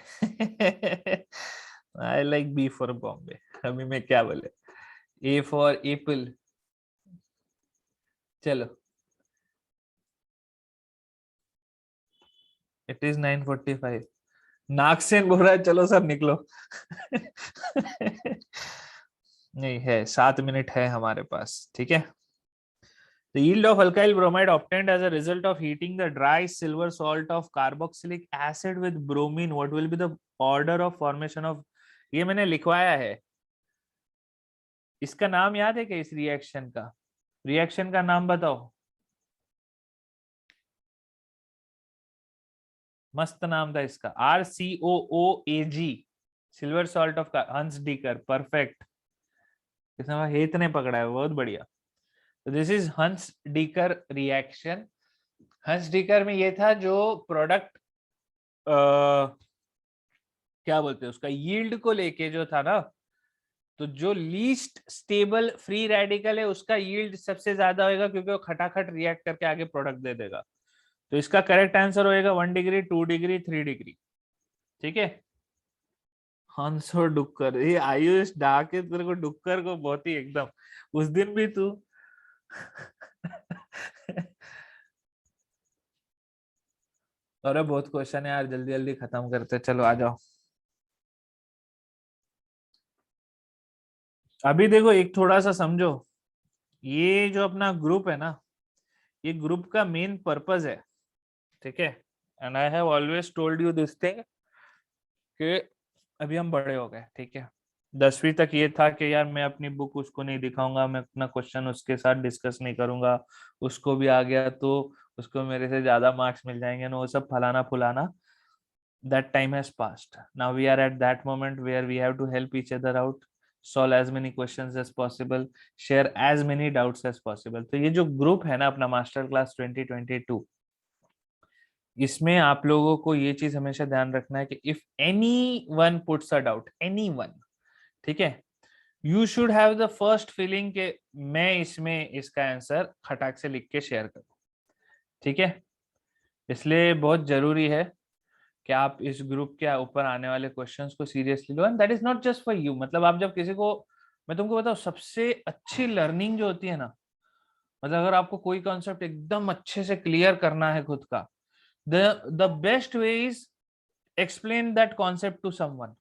I like B for Bombay. अभी मैं क्या बोले, ए फॉर एप्पल। चलो इट इज 9:45। नाक से बोल रहा है चलो सर निकलो। नहीं है, 7 मिनट है हमारे पास। ठीक है, the yield of alkyl bromide obtained as a result of heating the dry silver salt of carboxylic acid with bromine, what will be the order of formation of, ये मैंने लिखवाया है। इसका नाम याद है क्या इस रिएक्शन का? रिएक्शन का नाम बताओ, मस्त नाम था इसका, RCOOAG, सिल्वर सॉल्ट ऑफ हंस डीकर। परफेक्ट, इसमें हेत ने पकड़ा है, बहुत बढ़िया। तो दिस इज हंस डीकर रिएक्शन। हंस डीकर में ये था जो प्रोडक्ट क्या बोलते हैं उसका, यील्ड को लेके जो था ना, तो जो लीस्ट स्टेबल फ्री रेडिकल है उसका यील्ड सबसे ज्यादा होगा, क्योंकि वो खटाखट रिएक्ट करके आगे प्रोडक्ट दे देगा। तो इसका करेक्ट आंसर होएगा 1 डिग्री, 2 डिग्री, 3 डिग्री। ठीक है, हंस और डुक्कर, ये आयुष डाके तेरे को डुक्कर को बहुत ही एकदम, उस दिन भी तू। अरे बहुत क्वेश्चन है यार, जल्दी जल्दी खत्म करते, चलो आ जाओ। अभी देखो एक थोड़ा सा समझो, ये जो अपना ग्रुप है ना, ये ग्रुप का मेन पर्पस है। ठीक है, and I have always told you this thing कि अभी हम बड़े हो गए। ठीक है, 10वीं तक ये था कि यार मैं अपनी बुक उसको नहीं दिखाऊंगा, मैं अपना क्वेश्चन उसके साथ डिस्कस नहीं करूंगा, उसको भी आ गया तो उसको मेरे से ज्यादा मार्क्स मिल जाएंगे ना, वो सब फलाना फुलाना। that time has passed. Now we are at that moment where we have to help each other out, solve as many questions as possible, share as many doubts as possible. तो ये जो group है ना अपना master class 2022, इसमें आप लोगों को ये चीज हमेशा ध्यान रखना है कि if any one puts a doubt, any one, ठीक है, you should have the first feeling कि मैं इसमें इसका आंसर खटाक से लिख के शेयर करूं। ठीक है, इसलिए बहुत जरूरी है कि आप इस ग्रुप के ऊपर आने वाले क्वेश्चंस को seriously low, and that is not just for you. मतलब आप जब किसी को, मैं तुमको बताऊं, सबसे अच्छी लर्निंग जो होती है ना, मतलब अगर आपको कोई कॉन्सेप्ट एकदम अच्छे से क्लियर करना है खुद का, the best way is explain that concept to someone.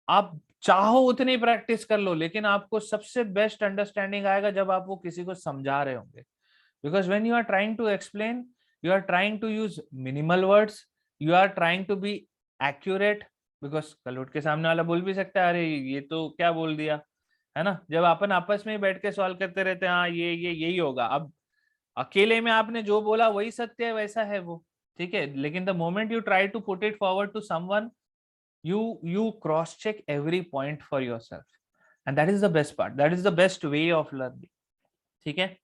आप चाहो उतनी प्रैक्टिस कर लो, लेकिन आपको सबसे बेस्ट अंडरस्टैंडिंग आएगा जब आप वो किसी को समझा रहे होंगे। Because when you are trying to explain, you are trying to use minimal words, you are trying to be accurate, because कल उठ के सामने वाला बोल भी सकता है अरे ये तो क्या बोल दिया, है ना। जब अपन आपस में बैठ के सॉल्व करते रहते हैं, हाँ ये यही होगा, अब अकेले में आपने जो बोला वही सत्य है, वैसा है वो। ठीक है, लेकिन the moment you try to put it forward to someone, you cross check every point for yourself, and that is the best part, that is the best way of learning. ठीक है,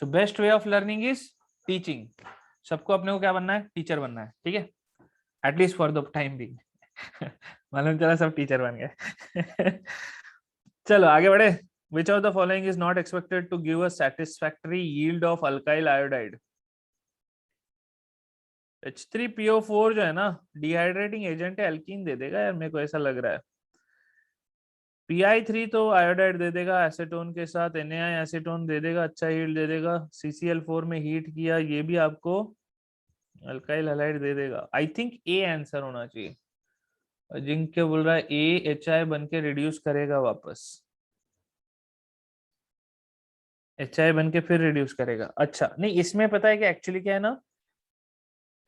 so best way of learning is teaching. सबको अपने को क्या बनना है, teacher बनना है। ठीक है, at least for the time being. मालूम चला सब टीचर बन गए। चलो आगे बढ़े। Which of the following is not expected to give a satisfactory yield of alkyl iodide? H3PO4 जो है ना, डिहाइड्रेटिंग एजेंट है, एल्कीन दे देगा यार, मेरे को ऐसा लग रहा है। PI3 तो आयोडाइड दे देगा एसीटोन के साथ, NaI एसीटोन दे देगा, अच्छा यील्ड दे देगा। CCl4 में हीट किया, ये भी आपको अल्काइल हैलाइड दे देगा। आई थिंक ए आंसर होना चाहिए। अजिंक्य बोल रहा है ए HI बन के रिड्यूस करेगा वापस, HI बन के फिर रिड्यूस करेगा। अच्छा नहीं, इसमें पता है कि एक्चुअली क्या है ना,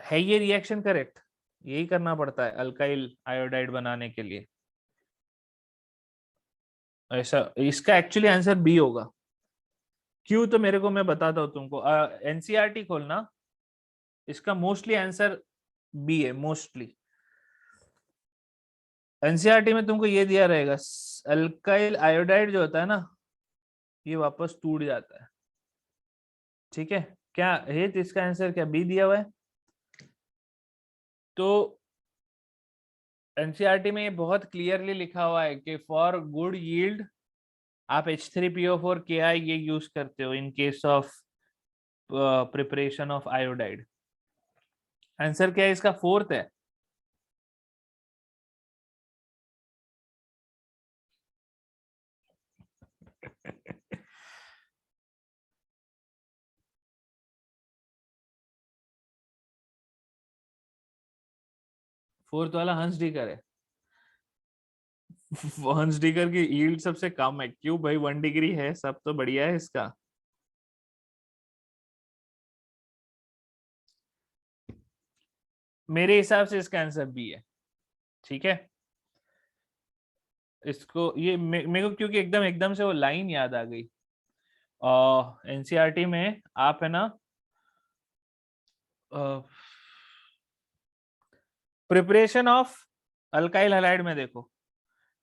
है ये रिएक्शन करेक्ट, यही करना पड़ता है अल्काइल आयोडाइड बनाने के लिए। ऐसा इसका एक्चुअली आंसर बी होगा। क्यों, तो मेरे को मैं बताता हूँ तुमको। NCERT खोलना, इसका मोस्टली आंसर बी है, मोस्टली। NCERT में तुमको ये दिया रहेगा, अल्काइल आयोडाइड जो होता है ना, ये वापस टूट जाता है, ठीक है, क्या है इसका आंसर? क्या बी दिया हुआ है? तो एनसीईआरटी में ये बहुत क्लियरली लिखा हुआ है कि फॉर गुड यील्ड आप H3PO4 KI ये यूज करते हो in case of preparation of iodide. Answer क्या है इसका? फोर्थ है। फोर्थ वाला हंस डीकर है। हंस डीकर की यील्ड सबसे कम है। क्यों भाई? 1 डिग्री है, सब तो बढ़िया है इसका। मेरे हिसाब से इसका आंसर बी है। ठीक है, इसको ये मेरे को क्योंकि एकदम एकदम से वो लाइन याद आ गई। एनसीईआरटी में आप है ना प्रिपरेशन ऑफ अल्काइल हैलाइड में देखो,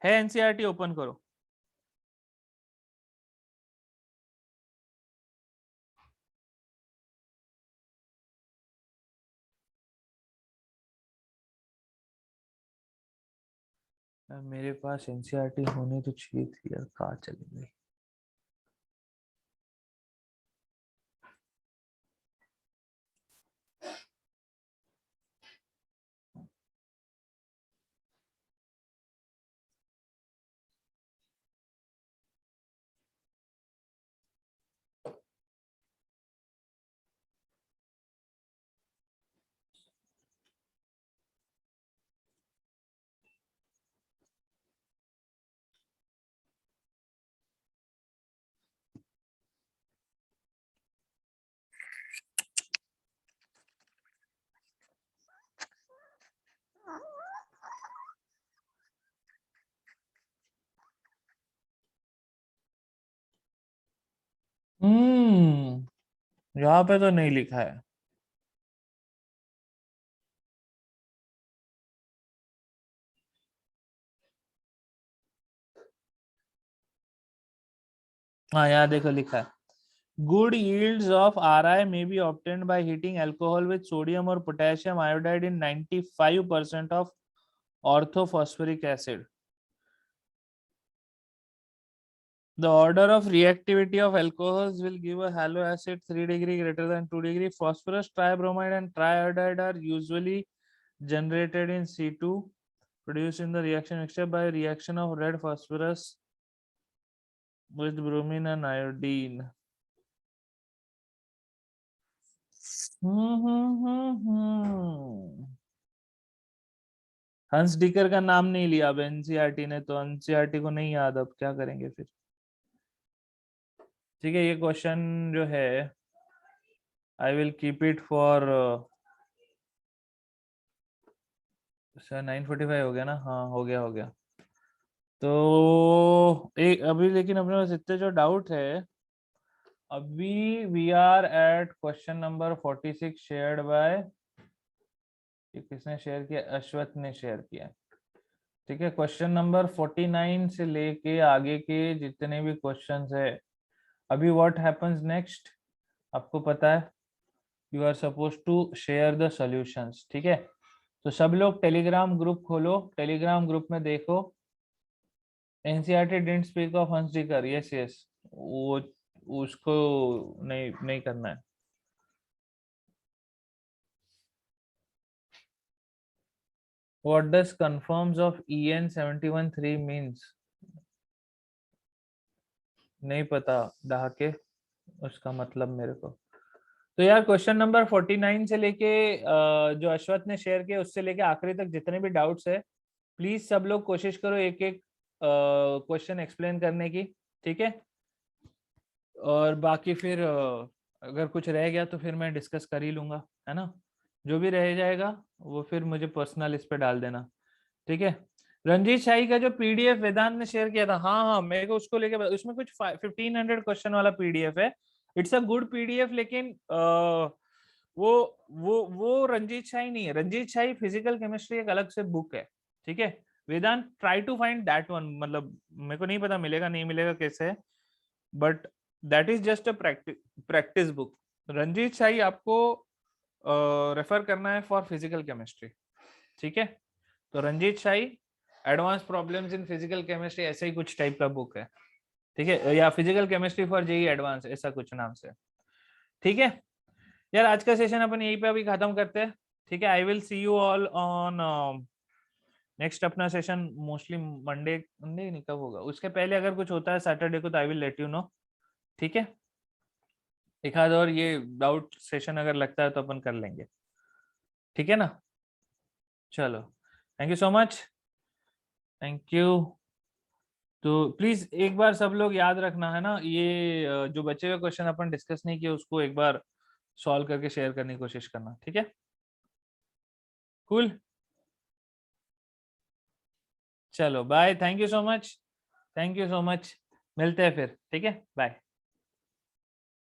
है एनसीईआरटी, ओपन करो। मेरे पास एनसीईआरटी होने तो चाहिए थी यार, कहाँ चली गई? यहाँ पे तो नहीं लिखा है। हाँ, यहाँ देखो लिखा है, good yields of Ri may be obtained by heating alcohol with sodium or potassium iodide in 95% of orthophosphoric acid. The order of reactivity of alcohols will give a halo acid 3 degree greater than 2 degree. Phosphorus tribromide and triiodide are usually generated in C2, produced in the reaction mixture by reaction of red phosphorus with bromine and iodine. हंस डीकर का नाम नहीं लिया अब NCERT ने, तो NCERT को नहीं याद, अब क्या करेंगे फिर? ठीक है, ये क्वेश्चन जो है I will keep it for sir. 9:45 हो गया ना? हाँ, हो गया हो गया। तो एक अभी लेकिन अपने पास इतने जो डाउट है, अभी we are at question number 46 shared by, किसने शेयर किया? अश्वत ने शेयर किया। ठीक है, क्वेश्चन नंबर 49 से लेके आगे के जितने भी क्वेश्चंस है, अभी व्हाट हैपेंस नेक्स्ट आपको पता है। You are suppose to share the solutions. ठीक है, तो सब लोग टेलीग्राम ग्रुप खोलो, टेलीग्राम ग्रुप में देखो एनसीईआरटी डिडंट स्पीक ऑफ हंस डीकर। यस यस, वो उसको नहीं नहीं करना है। What does confirms of EN713 means? नहीं पता डहाके उसका मतलब मेरे को। तो यार क्वेश्चन नंबर 49 से लेके जो अश्वत ने शेयर किया उससे लेके आखिरी तक जितने भी डाउट्स है, प्लीज सब लोग कोशिश करो एक एक क्वेश्चन एक्सप्लेन करने की। ठीक है, और बाकी फिर अगर कुछ रह गया तो फिर मैं डिस्कस कर ही लूंगा, है ना? जो भी रह जाएगा वो फिर मुझे पर्सनल इस पे डाल देना। ठीक है, रंजीत शाही का जो पीडीएफ वेदांत ने शेयर किया था, हाँ हाँ मेरे को उसको लेके, उसमें कुछ 1500 क्वेश्चन वाला पीडीएफ है। इट्स अ गुड पीडीएफ, लेकिन वो रंजीत शाही नहीं है। रंजीत शाही फिजिकल केमिस्ट्री एक अलग से बुक है। ठीक है, Vedant try to find that one, मतलब मेरे को नहीं पता मिलेगा नहीं मिलेगा कैसे, but that is just a practice book. Ranjit Shahi आपको रेफर करना है फॉर फिजिकल केमिस्ट्री, ठीक है। तो Ranjit Shahi advance problems in physical chemistry ऐसे ही कुछ टाइप का बुक है, ठीक है, या physical chemistry for JEE advance ऐसा कुछ नाम से, ठीक है। यार आज का सेशन अपन यहीं पे अभी खत्म करते हैं, ठीक है। I will see you all on next अपना सेशन मोस्टली मंडे, मंडे नहीं कब होगा, उसके पहले अगर कुछ होता है सैटरडे को तो I will let you know, ठीक है। एक आध और ये डाउट सेशन अगर लगता है तो अपन कर लेंगे, ठीक है ना। चलो, thank you so much, thank you. तो प्लीज एक बार सब लोग याद रखना है ना, ये जो बचे हुए क्वेश्चन अपन डिस्कस नहीं किए उसको एक बार सॉल्व करके शेयर करने की कोशिश करना, ठीक है। कूल, चलो bye, thank you so much, thank you so much, मिलते हैं फिर, ठीक है, बाय।